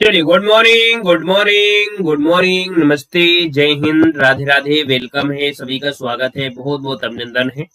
चलिए, good morning good morning good morning, नमस्ते, जय हिंद, राधे राधे, वेलकम है, सभी का स्वागत है, बहुत बहुत अभिनंदन है।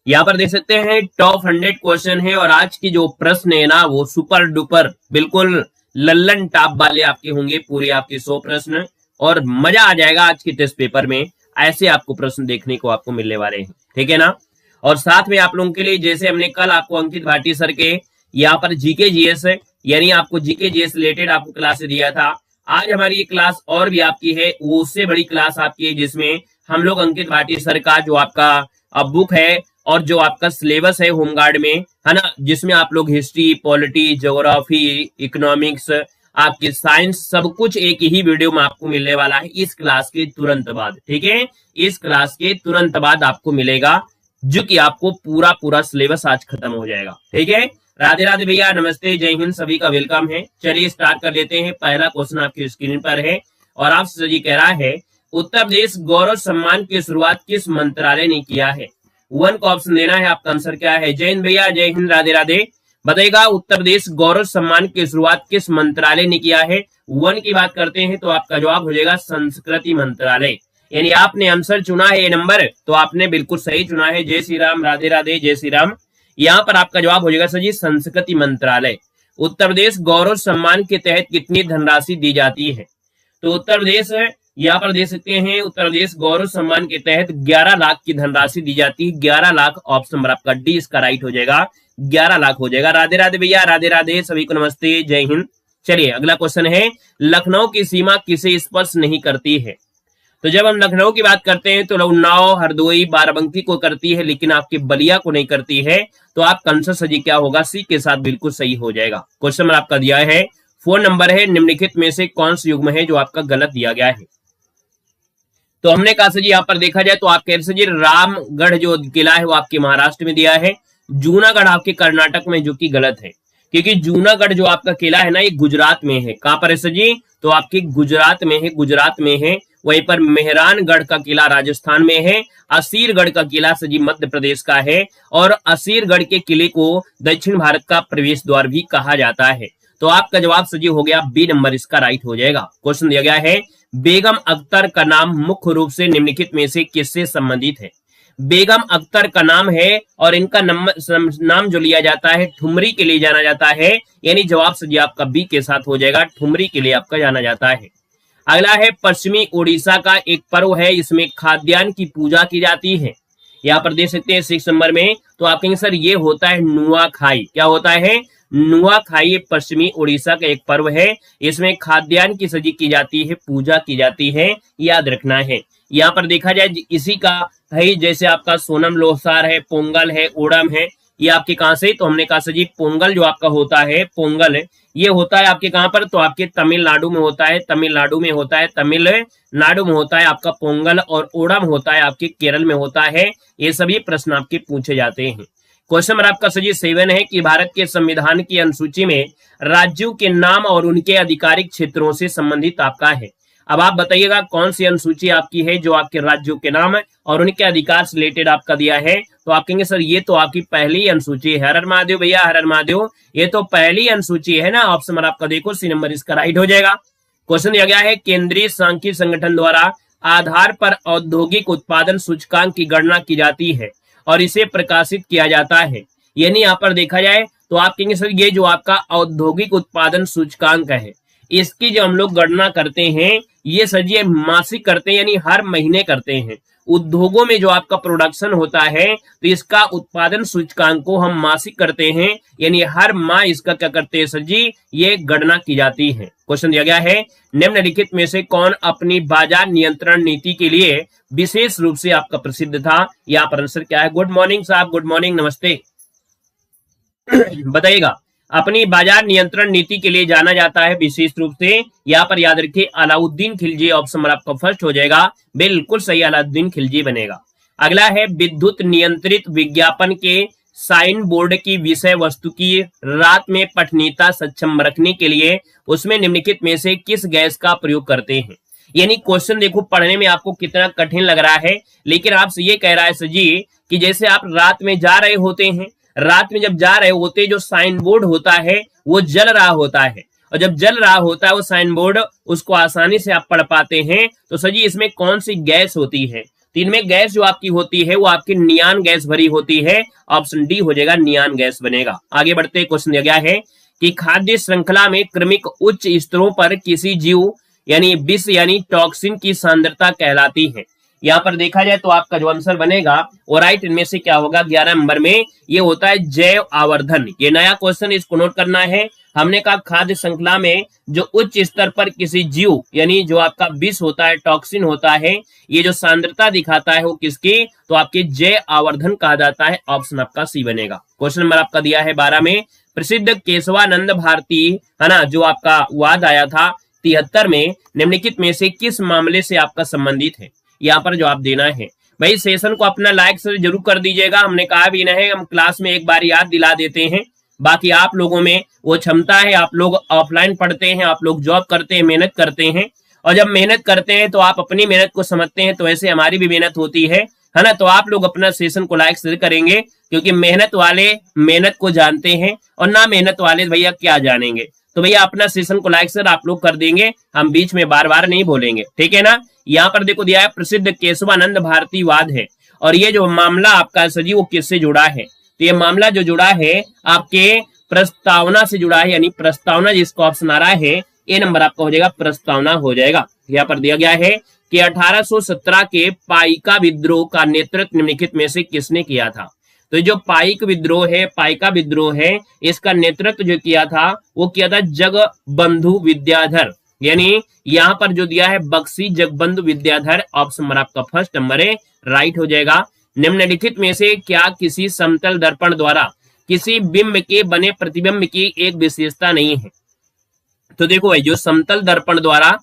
यहाँ पर देख सकते हैं टॉप 100 क्वेश्चन है और आज की जो प्रश्न है ना वो सुपर डुपर बिल्कुल लल्लन टॉप वाले आपके होंगे, पूरे आपके 100 प्रश्न, और मजा आ जाएगा आज के टेस्ट पेपर में। ऐसे आपको प्रश्न देखने को आपको मिलने वाले हैं, ठीक है ना। और साथ में आप लोगों के लिए जैसे हमने कल आपको अंकित भाटी सर के यहाँ पर जीके जीएस यानी आपको जीके जीएस रिलेटेड आपको क्लास दिया था, आज हमारी ये क्लास और भी आपकी है, वो उससे बड़ी क्लास आपकी है जिसमें हम लोग अंकित भाटी सर का जो आपका बुक है और जो आपका सिलेबस है होमगार्ड में, है ना, जिसमें आप लोग हिस्ट्री, पॉलिटी, ज्योग्राफी, इकोनॉमिक्स, आपकी साइंस, सब कुछ एक ही वीडियो में आपको मिलने वाला है इस क्लास के तुरंत बाद, ठीक है। इस क्लास के तुरंत बाद आपको मिलेगा, जो कि आपको पूरा पूरा सिलेबस आज खत्म हो जाएगा, ठीक है। राधे राधे भैया, नमस्ते, जय हिंद, सभी का वेलकम है। चलिए स्टार्ट कर लेते हैं। पहला क्वेश्चन आपकी स्क्रीन पर है और आपसे जी कह रहा है, उत्तर प्रदेश गौरव सम्मान की शुरुआत किस मंत्रालय ने किया है? 1 का ऑप्शन देना है, आपका आंसर क्या है? जय हिंद भैया, जय हिंद, राधे राधे। बताइएगा उत्तर प्रदेश गौरव सम्मान की शुरुआत किस मंत्रालय ने किया है? 1 की बात करते हैं तो आपका जवाब हो जाएगा संस्कृति मंत्रालय। यानी आपने आंसर चुना है ये नंबर, तो आपने बिल्कुल सही चुना है। जय श्री राम, राधे राधे, जय श्री राम। यहाँ पर आपका जवाब हो जाएगा सर जी संस्कृति मंत्रालय। उत्तर प्रदेश गौरव सम्मान के तहत कितनी धनराशि दी जाती है? तो उत्तर प्रदेश यहाँ पर दे सकते हैं, उत्तर प्रदेश गौरव सम्मान के तहत 11 लाख की धनराशि दी जाती है। 11 लाख, ऑप्शन नंबर आपका डी इसका राइट हो जाएगा, 11 लाख हो जाएगा। राधे राधे भैया, राधे राधे, सभी को नमस्ते, जय हिंद। चलिए अगला क्वेश्चन है, लखनऊ की सीमा किसे स्पर्श नहीं करती है? तो जब हम लखनऊ की बात करते हैं तो उन्नाव, हरदोई, बाराबंकी को करती है, लेकिन आपके बलिया को नहीं करती है। तो आपका आंसर सही क्या होगा? सी के साथ बिल्कुल सही हो जाएगा। क्वेश्चन नंबर आपका दिया है 4 नंबर है, निम्नलिखित में से कौन सा युग्म है जो आपका गलत दिया गया है? तो हमने कहा सर जी यहाँ पर देखा जाए तो आप कह रहे जी रामगढ़ जो किला है वो आपके महाराष्ट्र में दिया है, जूनागढ़ आपके कर्नाटक में, जो कि गलत है, क्योंकि जूनागढ़ जो आपका किला है ना ये गुजरात में है। कहां पर है सर जी? तो आपकी गुजरात में है, गुजरात में है। वहीं पर मेहरानगढ़ का किला राजस्थान में है, असीरगढ़ का किला सर जी मध्य प्रदेश का है, और असीरगढ़ के किले को दक्षिण भारत का प्रवेश द्वार भी कहा जाता है। तो आपका जवाब सर जी हो गया बी नंबर, इसका राइट हो जाएगा। क्वेश्चन दिया गया है, बेगम अख्तर का नाम मुख्य रूप से निम्नलिखित में से किससे संबंधित है? बेगम अख्तर का नाम है और इनका नाम जो लिया जाता है ठुमरी के लिए जाना जाता है, यानी जवाब सर जी आपका बी के साथ हो जाएगा, ठुमरी के लिए आपका जाना जाता है। अगला है, पश्चिमी उड़ीसा का एक पर्व है, इसमें खाद्यान्न की पूजा की जाती है। यहाँ पर देख सकते हैं 6 नंबर में, तो आप कहेंगे सर ये होता है नुआखाई। क्या होता है? नुआखाई पश्चिमी उड़ीसा का एक पर्व है, इसमें खाद्यान्न की सजी की जाती है, पूजा की जाती है, याद रखना है। यहाँ पर देखा जाए इसी का है, जैसे आपका सोनम लोसार है, पोंगल है, ओणम है, ये आपके कहां से? तो हमने कहा सर जी पोंगल जो आपका होता है, पोंगल ये होता है आपके कहां पर? तो आपके तमिलनाडु में होता है, तमिलनाडु में होता है, तमिलनाडु में होता है आपका पोंगल, और ओणम होता है आपके केरल में होता है। ये सभी प्रश्न आपके पूछे जाते हैं। क्वेश्चन नंबर आपका सर जी 7 है कि भारत के संविधान की अनुसूची में राज्यों के नाम और उनके आधिकारिक क्षेत्रों से संबंधित आपका है। अब आप बताइएगा कौन सी अनुसूची आपकी है जो आपके राज्यों के नाम और उनके अधिकार से रिलेटेड आपका दिया है? तो आप कहेंगे सर ये तो आपकी पहली अनुसूची है। हर हर महादेव भैया, हर हर महादेव, ये तो पहली अनुसूची है ना। ऑप्शन नंबर आपका देखो सी नंबर, इसका राइट हो जाएगा। क्वेश्चन दिया गया है, केंद्रीय सांख्यिकी संगठन द्वारा आधार पर औद्योगिक उत्पादन सूचकांक की गणना की जाती है और इसे प्रकाशित किया जाता है। यानी यहाँ पर देखा जाए तो आप कहेंगे सर ये जो आपका औद्योगिक उत्पादन सूचकांक है, इसकी जो हम लोग गणना करते हैं ये सर जी मासिक करते हैं, यानी हर महीने करते हैं। उद्योगों में जो आपका प्रोडक्शन होता है तो इसका उत्पादन सूचकांक को हम मासिक करते हैं, यानी हर माह इसका क्या करते हैं सर जी, ये गणना की जाती है। क्वेश्चन दिया गया है, निम्नलिखित में से कौन अपनी बाजार नियंत्रण नीति के लिए विशेष रूप से आपका प्रसिद्ध था? यहाँ पर आंसर क्या है? गुड मॉर्निंग साहब, गुड मॉर्निंग, नमस्ते। बताइएगा, अपनी बाजार नियंत्रण नीति के लिए जाना जाता है विशेष रूप से, यहाँ पर याद रखिए अलाउद्दीन खिलजी, ऑप्शन नंबर आपका फर्स्ट हो जाएगा, बिल्कुल सही, अलाउद्दीन खिलजी बनेगा। अगला है, विद्युत नियंत्रित विज्ञापन के साइन बोर्ड की विषय वस्तु की रात में पठनीयता सक्षम रखने के लिए उसमें निम्नलिखित में से किस गैस का प्रयोग करते हैं? यानी क्वेश्चन देखो पढ़ने में आपको कितना कठिन लग रहा है, लेकिन आपसे ये कह रहा है सर जी कि जैसे आप रात में जा रहे होते हैं, रात में जब जा रहे होते जो साइन बोर्ड होता है वो जल रहा होता है, और जब जल रहा होता है वो साइन बोर्ड, उसको आसानी से आप पढ़ पाते हैं। तो सर जी इसमें कौन सी गैस होती है? तो इनमें गैस जो आपकी होती है वो आपकी नियान गैस भरी होती है। ऑप्शन डी हो जाएगा, नियान गैस बनेगा। आगे बढ़ते क्वेश्चन दिया गया है कि खाद्य श्रृंखला में क्रमिक उच्च स्तरों पर किसी जीव यानी विष यानी टॉक्सिन की सांद्रता कहलाती है। यहाँ पर देखा जाए तो आपका जो आंसर बनेगा वो राइट इनमें से क्या होगा? 11 नंबर में ये होता है जैव आवर्धन। ये नया क्वेश्चन, इसको नोट करना है। हमने कहा खाद्य श्रृंखला में जो उच्च स्तर पर किसी जीव यानी जो आपका विष होता है, टॉक्सिन होता है, ये जो सांद्रता दिखाता है वो किसकी? तो आपके जैव आवर्धन कहा जाता है। ऑप्शन आपका सी बनेगा। क्वेश्चन नंबर आपका दिया है 12 में, प्रसिद्ध केशवानंद भारती है ना जो आपका वाद आया था 73 में, निम्नलिखित में से किस मामले से आपका संबंधित है? यहाँ पर जवाब देना है। भाई सेशन को अपना लाइक से जरूर कर दीजिएगा। हमने कहा भी नहीं, हम क्लास में एक बार याद दिला देते हैं। बाकी आप लोगों में वो क्षमता है, आप लोग ऑफलाइन पढ़ते हैं, आप लोग जॉब करते हैं, मेहनत करते हैं, और जब मेहनत करते हैं तो आप अपनी मेहनत को समझते हैं, तो ऐसे हमारी भी मेहनत होती है ना। तो आप लोग अपना सेशन को लाइक से करेंगे, क्योंकि मेहनत वाले मेहनत को जानते हैं और ना मेहनत वाले भैया क्या जानेंगे। तो भैया अपना सेशन को लाइक सर आप लोग कर देंगे, हम बीच में बार बार नहीं बोलेंगे, ठीक है ना। यहाँ पर देखो दिया है प्रसिद्ध केशवानंद भारती वाद है, और ये जो मामला आपका सर जी वो किससे जुड़ा है? तो ये मामला जो जुड़ा है आपके प्रस्तावना से जुड़ा है, यानी प्रस्तावना जिसको ऑप्शन आ रहा है ए नंबर आपका हो जाएगा, प्रस्तावना हो जाएगा। यहाँ पर दिया गया है कि 1817 के पाइका विद्रोह का नेतृत्व निम्नलिखित में से किसने किया था? तो जो पाइक विद्रोह है, पाइका विद्रोह है, इसका नेतृत्व जो किया था वो किया था जगबंधु विद्याधर। यानी यहाँ पर जो दिया है बक्सी जगबंधु विद्याधर। ऑप्शन नंबर आपका फर्स्ट नंबर है, राइट हो जाएगा। निम्नलिखित में से क्या किसी समतल दर्पण द्वारा किसी बिंब के बने प्रतिबिंब की एक विशेषता नहीं है? तो देखो भाई, जो समतल दर्पण द्वारा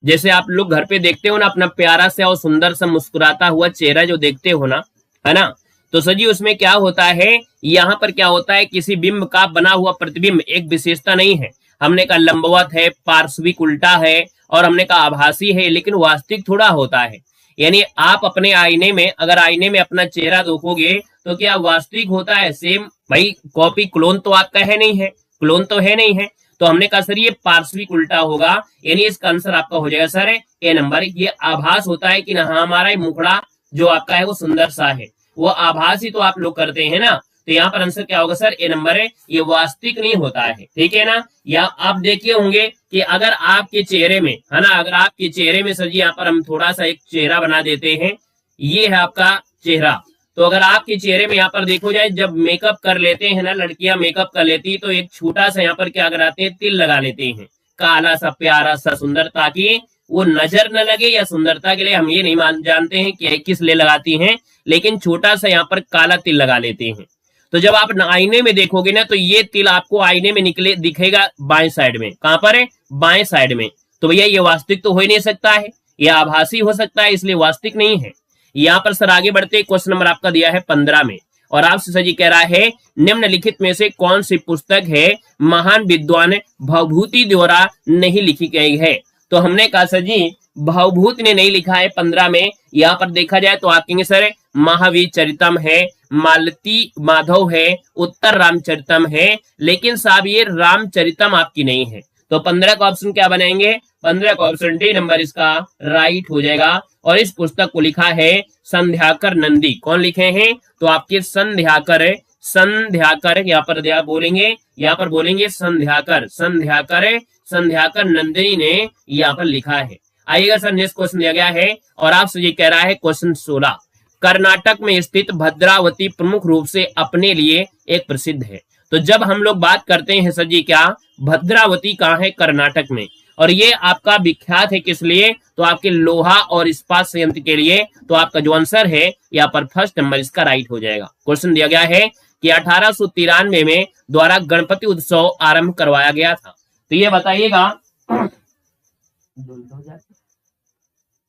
जैसे आप लोग घर पे देखते हो ना अपना प्यारा सा और सुंदर सा मुस्कुराता हुआ चेहरा जो देखते हो ना, है ना, तो सजी उसमें क्या होता है, यहाँ पर क्या होता है, किसी बिंब का बना हुआ प्रतिबिंब एक विशेषता नहीं है। हमने कहा लंबवत है, पार्श्विक उल्टा है, और हमने कहा आभासी है, लेकिन वास्तविक थोड़ा होता है। यानी आप अपने आईने में अगर आईने में अपना चेहरा देखोगे तो क्या वास्तविक होता है सेम? भाई कॉपी क्लोन तो आपका है नहीं है, क्लोन तो है नहीं है। तो हमने कहा सर ये पार्श्विक उल्टा होगा, यानी इसका आंसर आपका हो जाएगा सर ए नंबर। ये आभास होता है कि ना हमारा मुखड़ा जो आपका है वो सुंदर सा है, वो आभास ही तो आप लोग करते हैं ना। तो यहाँ पर आंसर क्या होगा सर? ए नंबर है, ये वास्तविक नहीं होता है, ठीक है ना। या आप देखे होंगे कि अगर आपके चेहरे में है ना, अगर आपके चेहरे में सर जी यहाँ पर हम थोड़ा सा एक चेहरा बना देते हैं, ये है आपका चेहरा। तो अगर आपके चेहरे में यहाँ पर देखो जाए, जब मेकअप कर लेते हैं ना, लड़कियां मेकअप कर लेती है तो एक छोटा सा यहाँ पर क्या कराते हैं, तिल लगा लेते हैं, काला सा प्यारा सा सुंदर, ताकि वो नजर न लगे, या सुंदरता के लिए हम ये नहीं जानते हैं कि किस लिए लगाती हैं, लेकिन छोटा सा यहाँ पर काला तिल लगा लेते हैं। तो जब आप आईने में देखोगे ना तो ये तिल आपको आईने में निकले दिखेगा बाएं साइड में। कहां पर है? बाएं साइड में। तो भैया ये वास्तविक तो हो ही नहीं सकता है, ये आभासी हो सकता है, इसलिए वास्तविक नहीं है। यहाँ पर सर आगे बढ़ते क्वेश्चन नंबर आपका दिया है 15 में, और आपसे सर जी कह रहा है निम्नलिखित में से कौन सी पुस्तक है महान विद्वान भवभूति द्वारा नहीं लिखी गई है? तो हमने कहा सर जी भवभूति ने नहीं लिखा है 15 में। यहाँ पर देखा जाए तो आप कहेंगे सर महावीर चरितम है, मालती माधव है, उत्तर रामचरितम है, लेकिन साहब ये रामचरितम आपकी नहीं है। तो 15 का ऑप्शन क्या बनाएंगे? 15 का ऑप्शन डी नंबर इसका राइट हो जाएगा। और इस पुस्तक को लिखा है संध्याकर नंदी। कौन लिखे हैं? तो आपके संध्याकर, संध्याकर यहाँ पर बोलेंगे, यहाँ पर बोलेंगे संध्याकर, संध्याकर, संध्याकर नंदिनी ने यहाँ पर लिखा है। आइएगा सर नेक्स्ट क्वेश्चन दिया गया है, और आपसे ये कह रहा है क्वेश्चन 16, कर्नाटक में स्थित भद्रावती प्रमुख रूप से अपने लिए एक प्रसिद्ध है। तो जब हम लोग बात करते हैं सर जी क्या भद्रावती कहाँ है? कर्नाटक में। और ये आपका विख्यात है किस लिए? तो आपके लोहा और इस्पात संयंत्र के लिए। तो आपका जो आंसर है यहाँ पर फर्स्ट नंबर इसका राइट हो जाएगा। क्वेश्चन दिया गया है कि 1893 में द्वारा गणपति उत्सव आरंभ करवाया गया था। तो ये बताइएगा,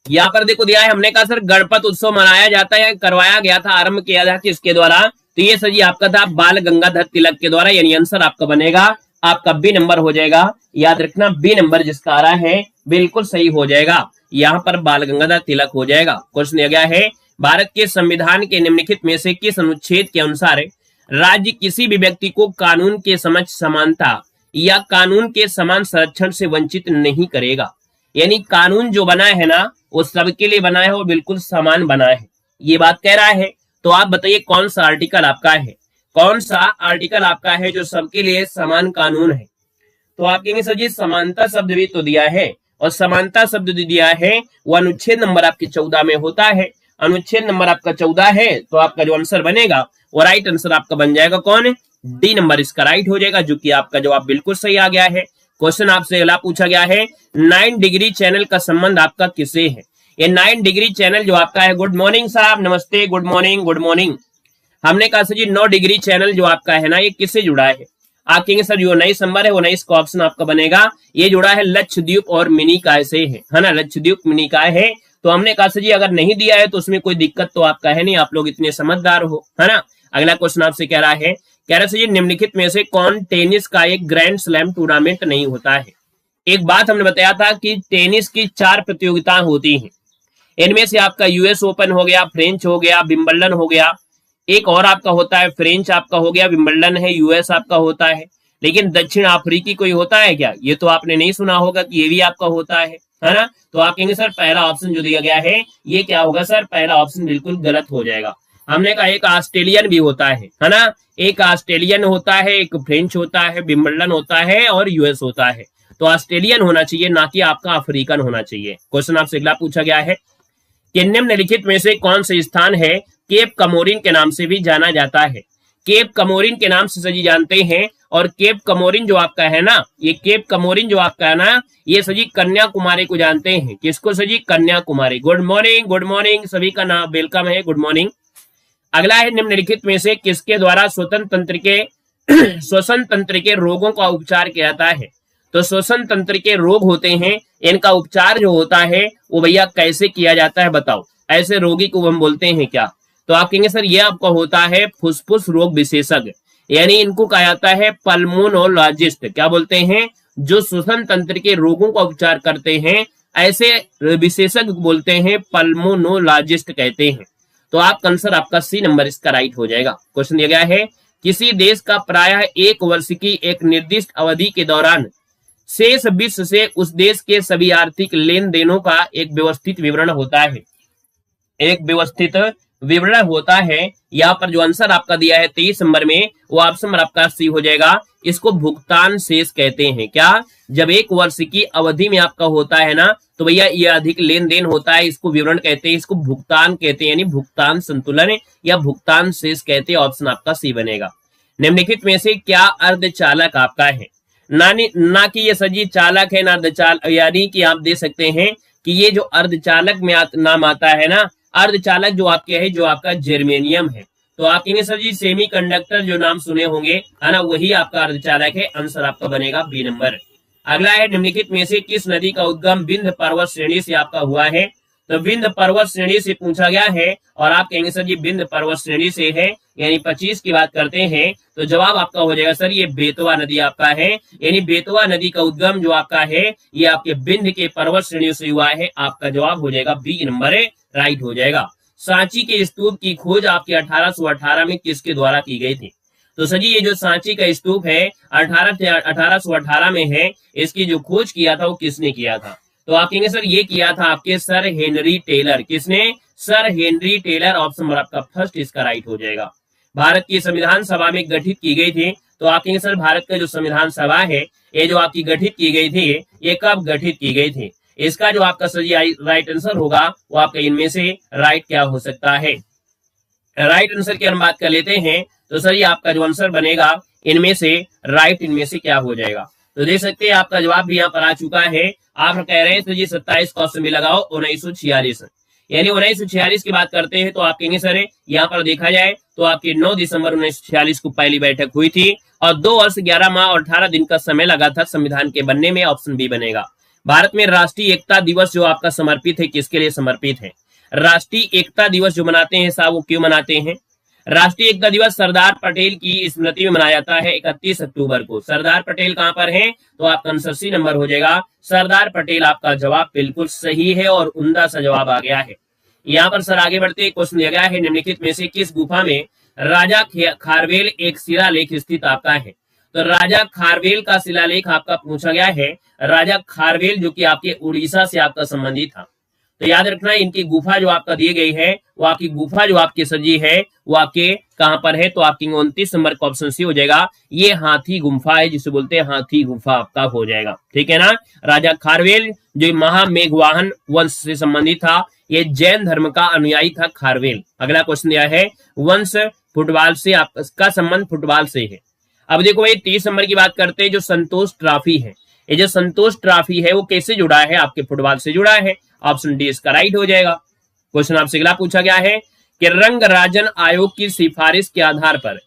यहाँ पर देखो दिया है, हमने कहा सर गणपति उत्सव मनाया जाता है, करवाया गया था, आरंभ किया था किसके द्वारा? तो ये सर जी आपका था बाल गंगाधर तिलक के द्वारा, यानी आंसर आपका बनेगा आपका बी नंबर हो जाएगा। याद रखना बी नंबर जिसका आ रहा है बिल्कुल सही हो जाएगा, यहाँ पर बाल गंगाधर तिलक हो जाएगा। क्वेश्चन दिया गया है भारत के संविधान के निम्नलिखित में से किस अनुच्छेद के अनुसार राज्य किसी भी व्यक्ति को कानून के समक्ष समानता या कानून के समान संरक्षण से वंचित नहीं करेगा। यानी कानून जो बना है ना वो सबके लिए बना है और बिल्कुल समान बना है, ये बात कह रहा है। तो आप बताइए कौन सा आर्टिकल आपका है, कौन सा आर्टिकल आपका है जो सबके लिए समान कानून है। तो आप कहेंगे सर जी समानता शब्द भी तो दिया है, और समानता शब्द जो दिया है वो अनुच्छेद नंबर आपके 14 में होता है। अनुच्छेद नंबर आपका 14 है, तो आपका जो आंसर बनेगा वो राइट आंसर आपका बन जाएगा कौन है, डी नंबर इसका राइट हो जाएगा, जो कि आपका जवाब बिल्कुल सही आ गया है। क्वेश्चन आपसे अगला पूछा गया है 9 डिग्री चैनल का संबंध आपका किससे है। ये 9 डिग्री चैनल जो आपका है, गुड मॉर्निंग साहब, नमस्ते, गुड मॉर्निंग, गुड मॉर्निंग। हमने कहा सर जी 9 डिग्री चैनल जो आपका है ना ये किससे जुड़ा है। आप कहेंगे सर जो 19 नंबर है वो 19 का ऑप्शन आपका बनेगा, ये जुड़ा है लक्षद्वीप और मिनिकॉय से है ना, लक्षद्वीप मिनिकॉय है। तो हमने कहा सर जी अगर नहीं दिया है तो उसमें कोई दिक्कत तो आपका है नहीं, आप लोग इतने समझदार हो, है ना। अगला क्वेश्चन आपसे कह रहा है, कह रहा है निम्नलिखित में से कौन टेनिस का एक ग्रैंड स्लैम टूर्नामेंट नहीं होता है। एक बात हमने बताया था कि टेनिस की 4 प्रतियोगिताएं होती हैं, इनमें से आपका यूएस ओपन हो गया, फ्रेंच हो गया, विंबलडन हो गया, एक और आपका होता है फ्रेंच आपका हो गया, विंबलडन है, यूएस आपका होता है। लेकिन दक्षिण अफ्रीकी कोई होता है क्या, ये तो आपने नहीं सुना होगा कि ये भी आपका होता है ना। तो आप कहेंगे सर पहला ऑप्शन जो दिया गया है ये क्या होगा सर, पहला ऑप्शन बिल्कुल गलत हो जाएगा। हमने कहा एक ऑस्ट्रेलियन भी होता है ना, एक ऑस्ट्रेलियन होता है, एक फ्रेंच होता है, विंबलडन होता है और यूएस होता है। तो ऑस्ट्रेलियन होना चाहिए, ना कि आपका अफ्रीकन होना चाहिए। क्वेश्चन आपसे अगला पूछा गया है कि निम्नलिखित में से कौन सा स्थान है केप कमोरिन के नाम से भी जाना जाता है। केप कमोरिन के नाम से सजी जानते हैं, और केप कमोरिन जो आपका है ना, ये केप कमोरिन जो आपका है ना, ये सजी कन्याकुमारी को जानते हैं। किसको सजी, Kanyakumari. Good morning, good morning, सभी का नाम वेलकम है, गुड मॉर्निंग। अगला है निम्नलिखित में से किसके द्वारा श्वसन तंत्र के रोगों का उपचार किया जाता है। तो श्वसन तंत्र के रोग होते हैं, इनका उपचार जो होता है वो भैया कैसे किया जाता है बताओ। ऐसे रोगी को हम बोलते हैं क्या, तो आप कहेंगे सर ये आपका होता है फुसफुस रोग विशेषज्ञ, यानी इनको कहा जाता है पल्मोनोलॉजिस्ट। क्या बोलते हैं, जो श्वसन तंत्र के रोगों का उपचार करते हैं ऐसे विशेषज्ञ बोलते हैं पल्मोनोलॉजिस्ट कहते हैं। तो आपका आंसर आपका सी नंबर इसका राइट हो जाएगा। क्वेश्चन दिया गया है किसी देश का प्रायः 1 वर्ष की एक निर्दिष्ट अवधि के दौरान शेष विश्व से उस देश के सभी आर्थिक लेन देनों का एक व्यवस्थित विवरण होता है। एक व्यवस्थित विवरण होता है। यहाँ पर जो आंसर आपका दिया है 23 नंबर में, वो ऑप्शन नंबर आपका सी हो जाएगा। इसको भुगतान शेष कहते हैं। क्या, जब 1 वर्ष की अवधि में आपका होता है ना, तो भैया ये अधिक लेन देन होता है, इसको विवरण कहते हैं, इसको भुगतान कहते हैं, यानी भुगतान संतुलन या भुगतान शेष कहते हैं। ऑप्शन आपका सी बनेगा। निम्नलिखित में से क्या अर्धचालक आपका है, ना कि ये सजी चालक है ना अर्धचालक, यानी कि आप दे सकते हैं कि ये जो अर्धचालक में नाम आता है ना, अर्धचालक जो आपके है, जो आपका जर्मेनियम है। तो आप कहेंगे सर जी सेमीकंडक्टर जो नाम सुने होंगे है ना, वही आपका अर्धचालक है। आंसर आपका बनेगा बी नंबर। अगला है निम्नलिखित में से किस नदी का उद्गम विंध्य पर्वत श्रेणी से आपका हुआ है। तो विंध्य पर्वत श्रेणी से पूछा गया है, और आप कहेंगे सर जी विंध्य पर्वत श्रेणी से है, यानी 25 की बात करते हैं, तो जवाब आपका हो जाएगा सर ये बेतवा नदी आपका है। यानी बेतवा नदी का उद्गम जो आपका है ये आपके विंध्य के पर्वत श्रेणी से हुआ है। आपका जवाब हो जाएगा बी नंबर है, राइट हो जाएगा। सांची के स्तूप की खोज आपके 1818 में किसके द्वारा की गई थी। तो सर जी ये जो सांची का स्तूप है 1818 में है, इसकी जो खोज किया था वो किसने किया था। तो आप कहेंगे सर ये किया था आपके सर हेनरी टेलर। किसने, sir Henry Taylor. Option number आपका फर्स्ट इसका राइट हो जाएगा। भारत की संविधान सभा में गठित की गई थी। तो आप कहेंगे सर भारत का जो संविधान सभा है ये जो आपकी गठित की गई थी, ये कब गठित की गई थी। इसका जो आपका सही राइट आंसर होगा वो आपका इनमें से राइट क्या हो सकता है। राइट आंसर की हम बात कर लेते हैं, तो सर ये आपका जो आंसर बनेगा इनमें से राइट इनमें से क्या हो जाएगा। तो देख सकते हैं आपका जवाब भी यहाँ पर आ चुका है। आप कह रहे हैं तो ये 27 का ऑप्शन भी लगाओ 1946, यानी 1946 की बात करते हैं। तो आप कहेंगे सर यहाँ पर देखा जाए तो आपकी 9 दिसंबर 1946 को पहली बैठक हुई थी, और 2 वर्ष 11 माह और 18 दिन का समय लगा था संविधान के बनने में। ऑप्शन बी बनेगा। भारत में राष्ट्रीय एकता दिवस जो आपका समर्पित है, किसके लिए समर्पित है। राष्ट्रीय एकता दिवस जो मनाते हैं साहब वो क्यों मनाते हैं। राष्ट्रीय एकता दिवस सरदार पटेल की स्मृति में मनाया जाता है 31 अक्टूबर को। सरदार पटेल कहां पर हैं, तो आपका आंसर सी नंबर हो जाएगा। सरदार पटेल आपका जवाब बिल्कुल सही है, और उम्दा सा जवाब आ गया है। यहाँ पर सर आगे बढ़ते क्वेश्चन दिया गया है निम्नलिखित में से किस गुफा में राजा खारवेल एक शिलालेख स्थित आपका है। तो राजा खारवेल का शिलालेख आपका पूछा गया है। राजा खारवेल जो कि आपके उड़ीसा से आपका संबंधित था। तो याद रखना इनकी गुफा जो आपका दी गई है, वो आपकी गुफा जो आपकी सजी है वो आपके कहां पर है, तो आपकी 29 नंबर का ऑप्शन सी हो जाएगा। ये हाथी गुफा है, जिसे बोलते हैं हाथी गुफा आपका हो जाएगा। ठीक है ना। राजा खारवेल जो महामेघवाहन वंश से संबंधित था, ये जैन धर्म का अनुयायी था खारवेल। अगला क्वेश्चन दिया है वंश फुटबॉल से आपका संबंध फुटबॉल से है। अब देखो भाई 30 नंबर की बात करते हैं, जो संतोष ट्रॉफी है, ये जो संतोष ट्रॉफी है वो कैसे जुड़ा है, आपके फुटबॉल से जुड़ा है। ऑप्शन डी इसका राइट हो जाएगा। क्वेश्चन आपसे अगला पूछा गया है कि रंगराजन आयोग की सिफारिश के आधार पर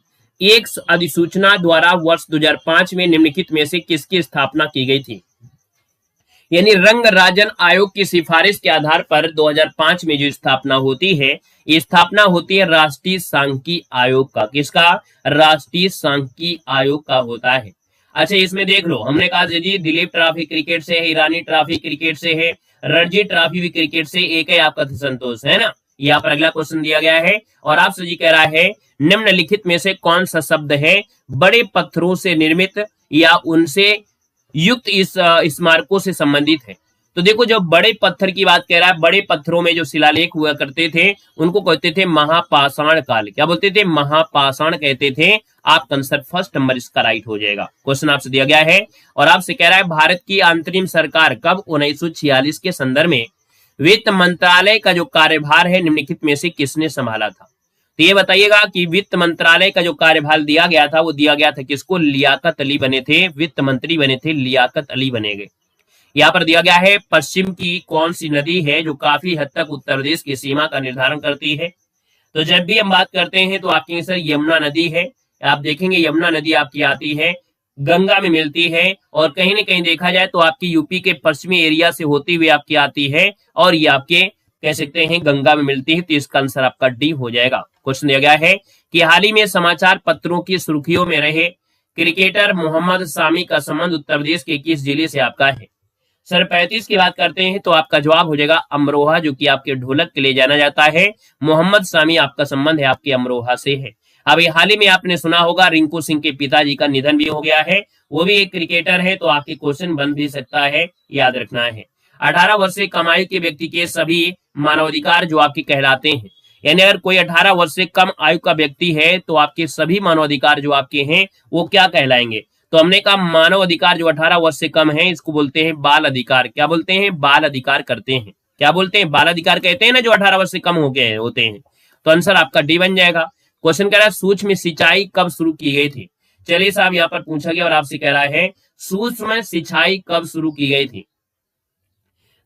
एक अधिसूचना द्वारा वर्ष 2005 में निम्नलिखित में से किसकी स्थापना की गई थी। यानी रंगराजन आयोग की सिफारिश के आधार पर 2005 में जो स्थापना होती है, ये स्थापना होती है राष्ट्रीय सांख्यिकी आयोग का। किसका? राष्ट्रीय सांख्यिकी आयोग का होता है। अच्छा इसमें देख लो, हमने कहा जी दिलीप ट्रॉफी क्रिकेट से है, ईरानी ट्रॉफी क्रिकेट से है, रणजी ट्रॉफी भी क्रिकेट से, एक है आपका संतोष, है ना। यहाँ पर अगला क्वेश्चन दिया गया है और आपसे जी कह रहा है निम्नलिखित में से कौन सा शब्द है बड़े पत्थरों से निर्मित या उनसे युक्त इस स्मारकों से संबंधित है। तो देखो जब बड़े पत्थर की बात कह रहा है, बड़े पत्थरों में जो शिलालेख हुआ करते थे उनको कहते थे महापाषाण काल। क्या बोलते थे? महापाषाण कहते थे। आपका आंसर फर्स्ट नंबर इसका राइट हो जाएगा। क्वेश्चन आपसे दिया गया है और आपसे कह रहा है भारत की अंतरिम सरकार कब 1946 के संदर्भ में वित्त मंत्रालय का जो कार्यभार है निम्नलिखित में से किसने संभाला था। तो ये बताइएगा कि वित्त मंत्रालय का जो कार्यभार दिया गया था वो दिया गया था किसको? लियाकत अली बने थे, वित्त मंत्री बने थे लियाकत अली बने गए। यहाँ पर दिया गया है पश्चिम की कौन सी नदी है जो काफी हद तक उत्तर प्रदेश की सीमा का निर्धारण करती है। तो जब भी हम बात करते हैं तो आपके आंसर यमुना नदी है। आप देखेंगे यमुना नदी आपकी आती है, गंगा में मिलती है और कहीं ना कहीं देखा जाए तो आपकी यूपी के पश्चिमी एरिया से होती हुई आपकी आती है और ये आपके कह सकते हैं गंगा में मिलती है। तो इसका आंसर आपका डी हो जाएगा। क्वेश्चन दिया गया है कि हाल ही में समाचार पत्रों की सुर्खियों में रहे क्रिकेटर मोहम्मद सामी का संबंध उत्तर प्रदेश के किस जिले से आपका है। सर 35 की बात करते हैं तो आपका जवाब हो जाएगा अमरोहा, जो कि आपके ढोलक के लिए जाना जाता है। मोहम्मद सामी आपका संबंध है आपके अमरोहा से है। अभी हाल ही में आपने सुना होगा रिंकू सिंह के पिताजी का निधन भी हो गया है, वो भी एक क्रिकेटर है। तो आपके क्वेश्चन बन भी सकता है, याद रखना है। 18 वर्ष से कम आयु के व्यक्ति के सभी मानवाधिकार जो आपके कहलाते हैं, यानी अगर कोई 18 वर्ष से कम आयु का व्यक्ति है तो आपके सभी मानवाधिकार जो आपके हैं वो क्या कहलाएंगे। तो हमने कहा मानव अधिकार जो 18 वर्ष से कम है इसको बोलते हैं बाल अधिकार। क्या बोलते हैं? बाल अधिकार करते हैं। क्या बोलते हैं? बाल अधिकार कहते हैं ना, जो 18 वर्ष से कम हो गए होते हैं। तो आंसर आपका डी बन जाएगा। क्वेश्चन कह रहा है सूक्ष्म सिंचाई कब शुरू की गई थी। चलिए साहब यहाँ पर पूछा गया और आपसे कह रहा है सूक्ष्म सिंचाई कब शुरू की गई थी।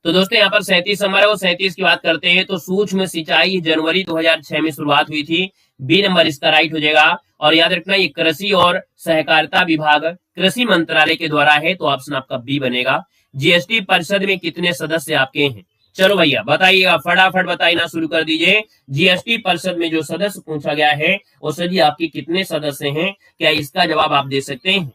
तो दोस्तों यहाँ पर 37 नंबर है, वो 37 की बात करते हैं तो सूक्ष्म सिंचाई जनवरी 2006 में शुरुआत हुई थी। बी नंबर इसका राइट हो जाएगा। और याद रखना ये कृषि और सहकारिता विभाग कृषि मंत्रालय के द्वारा है। तो ऑप्शन आपका बी बनेगा। जीएसटी परिषद में कितने सदस्य आपके हैं। चलो भैया बताइएगा, फटाफट बताइना शुरू कर दीजिए। जीएसटी परिषद में जो सदस्य पूछा गया है वो सभी आपके कितने सदस्य हैं, क्या इसका जवाब आप दे सकते हैं?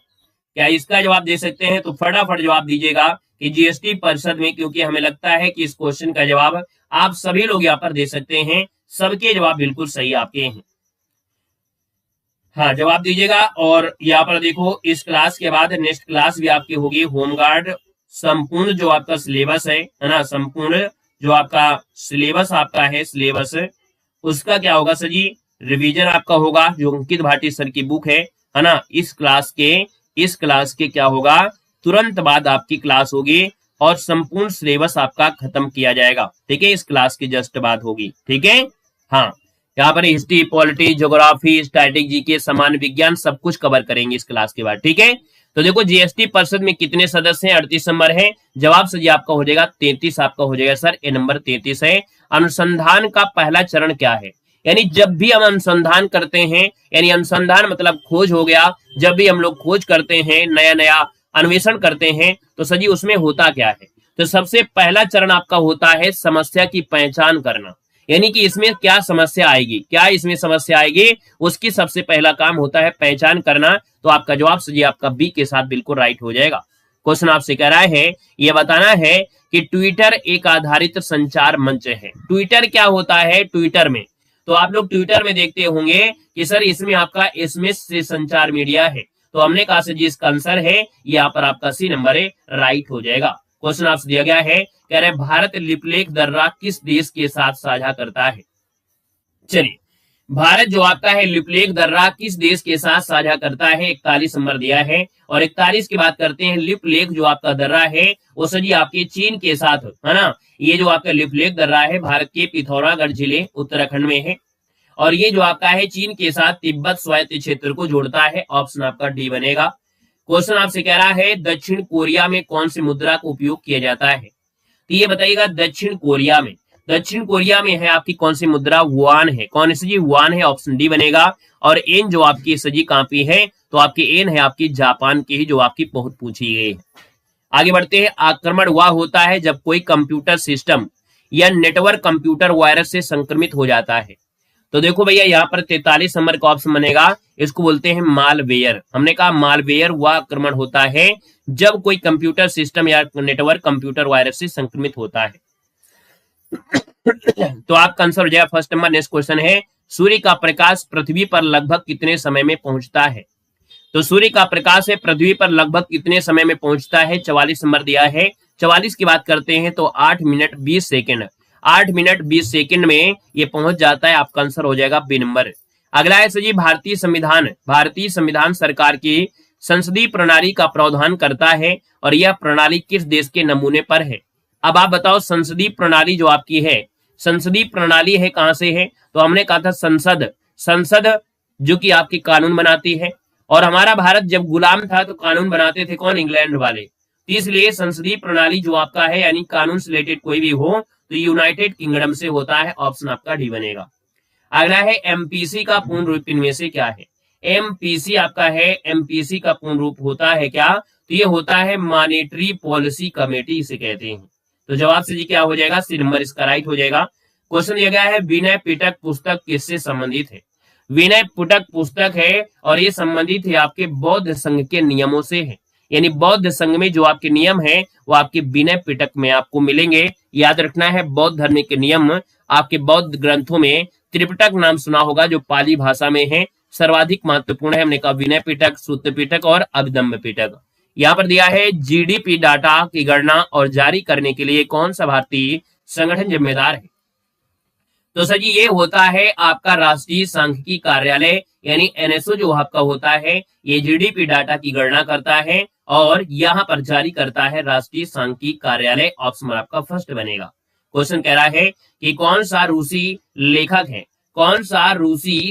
क्या इसका जवाब दे सकते हैं? तो फटाफट जवाब दीजिएगा कि जीएसटी परिषद में, क्योंकि हमें लगता है कि इस क्वेश्चन का जवाब आप सभी लोग यहाँ पर दे सकते हैं। सबके जवाब बिल्कुल सही आपके हैं। हाँ जवाब दीजिएगा। और यहाँ पर देखो इस क्लास के बाद नेक्स्ट क्लास भी आपकी होगी होमगार्ड। संपूर्ण जो आपका सिलेबस है ना, संपूर्ण जो आपका सिलेबस आपका है सिलेबस, उसका क्या होगा सर जी? रिवीजन आपका होगा, जो अंकित भाटी सर की बुक है ना। इस क्लास के क्या होगा? तुरंत बाद आपकी क्लास होगी और संपूर्ण सिलेबस आपका खत्म किया जाएगा। ठीक है, इस क्लास की जस्ट बाद होगी। ठीक है, हाँ यहाँ पर history, polity, geography, static, GK, सामान्य विज्ञान सब कुछ कवर करेंगे इस क्लास के बाद। ठीक है, तो देखो जीएसटी परिषद में कितने सदस्य हैं? 38 नंबर है। जवाब सर जी आपका हो जाएगा 33 आपका हो जाएगा सर, ए नंबर 33 है। अनुसंधान का पहला चरण क्या है? यानी जब भी हम अनुसंधान करते हैं, यानी अनुसंधान मतलब खोज हो गया, जब भी हम लोग खोज करते हैं, नया नया अन्वेषण करते हैं, तो सर जी उसमें होता क्या है? तो सबसे पहला चरण आपका होता है समस्या की पहचान करना। यानी कि इसमें क्या समस्या आएगी, क्या इसमें समस्या आएगी, उसकी सबसे पहला काम होता है पहचान करना। तो आपका जवाब सर जी आपका बी के साथ बिल्कुल राइट हो जाएगा। क्वेश्चन आपसे कह रहा है ये बताना है कि ट्विटर एक आधारित संचार मंच है। ट्विटर क्या होता है? ट्विटर में तो आप लोग ट्विटर में देखते होंगे कि सर इसमें आपका एसएमएस से संचार मीडिया है। तो तो हमने कहा सर जी इसका आंसर है यहाँ पर आपका सी नंबर है, राइट हो जाएगा। क्वेश्चन आपसे दिया गया है, कह रहे भारत लिपलेख दर्रा किस देश के साथ साझा करता है। चलिए, भारत जो आपका है लिपलेख दर्रा किस देश के साथ साझा करता है, 41 नंबर दिया है। और 41 की बात करते हैं, लिपलेख जो आपका दर्रा है वो सर जी आपके चीन के साथ, है ना। ये जो आपका लिपलेख दर्रा है भारत के पिथौरागढ़ जिले उत्तराखंड में है, और ये जो आपका है चीन के साथ तिब्बत स्वायत्त क्षेत्र को जोड़ता है। ऑप्शन आपका डी बनेगा। क्वेश्चन आपसे कह रहा है दक्षिण कोरिया में कौन सी मुद्रा का उपयोग किया जाता है, तो ये बताइएगा दक्षिण कोरिया में, दक्षिण कोरिया में है आपकी कौन सी मुद्रा, वुआन है। कौन सी जी, वुआन है, ऑप्शन डी बनेगा। और एन जो आपकी सजी कापी है, तो आपकी एन है आपकी जापान की ही, जो आपकी बहुत पूछी गई है। आगे बढ़ते हैं, आक्रमण वह होता है जब कोई कंप्यूटर सिस्टम या नेटवर्क कंप्यूटर वायरस से संक्रमित हो जाता है। तो देखो भैया यहाँ पर 43 नंबर का ऑप्शन बनेगा, इसको बोलते हैं मालवेयर। हमने कहा मालवेयर वह आक्रमण होता है जब कोई कंप्यूटर सिस्टम या नेटवर्क कंप्यूटर वायरस से संक्रमित होता है। तो आपका आंसर हो जाएगा फर्स्ट नंबर। नेक्स्ट क्वेश्चन है, सूर्य का प्रकाश पृथ्वी पर लगभग कितने समय में पहुंचता है। तो सूर्य का प्रकाश है पृथ्वी पर लगभग कितने समय में पहुंचता है, 44 नंबर दिया है। 44 की बात करते हैं तो 8 मिनट 20 सेकेंड, 8 मिनट 20 सेकेंड में ये पहुंच जाता है। आपका आंसर हो जाएगा बी नंबर। अगला है जी, भारतीय संविधान सरकार की संसदीय प्रणाली का प्रावधान करता है और यह प्रणाली किस देश के नमूने पर है। अब आप बताओ, संसदीय प्रणाली जो आपकी है, संसदीय प्रणाली है कहां से है, तो हमने कहा था संसद जो कि आपकी कानून बनाती है। और हमारा भारत जब गुलाम था तो कानून बनाते थे कौन, इंग्लैंड वाले। तो इसलिए संसदीय प्रणाली जो आपका है यानी कानून से रिलेटेड कोई भी हो तो यूनाइटेड किंगडम से होता है। ऑप्शन आपका डी बनेगा। अगला है, एमपीसी का पूर्ण रूप इनमें से क्या है। एमपीसी आपका है, एमपीसी का पूर्ण रूप होता है क्या, तो ये होता है मॉनेटरी पॉलिसी कमेटी इसे कहते हैं। तो जवाब से जी क्या हो जाएगा, सी नंबर इसका राइट हो जाएगा। क्वेश्चन दिया गया है, विनय पिटक पुस्तक किससे संबंधित है। विनय पिटक पुस्तक है और ये संबंधित है आपके बौद्ध संघ के नियमों से है। यानी बौद्ध संघ में जो आपके नियम है वो आपके विनय पिटक में आपको मिलेंगे। याद रखना है, बौद्ध धर्म के नियम आपके बौद्ध ग्रंथों में त्रिपिटक नाम सुना होगा जो पाली भाषा में है, सर्वाधिक महत्वपूर्ण है। हमने कहा विनय पिटक, सूत्र पिटक और अभिधम्म पिटक। यहाँ पर दिया है जीडीपी डाटा की गणना और जारी करने के लिए कौन सा भारतीय संगठन जिम्मेदार है। तो सर जी ये होता है आपका राष्ट्रीय सांख्यिकी कार्यालय यानी एनएसओ जो आपका होता है, ये जीडीपी डाटा की गणना करता है और यहाँ पर जारी करता है राष्ट्रीय सांख्यिकी कार्यालय। ऑप्शन आपका फर्स्ट बनेगा। क्वेश्चन कह रहा है कि कौन सा रूसी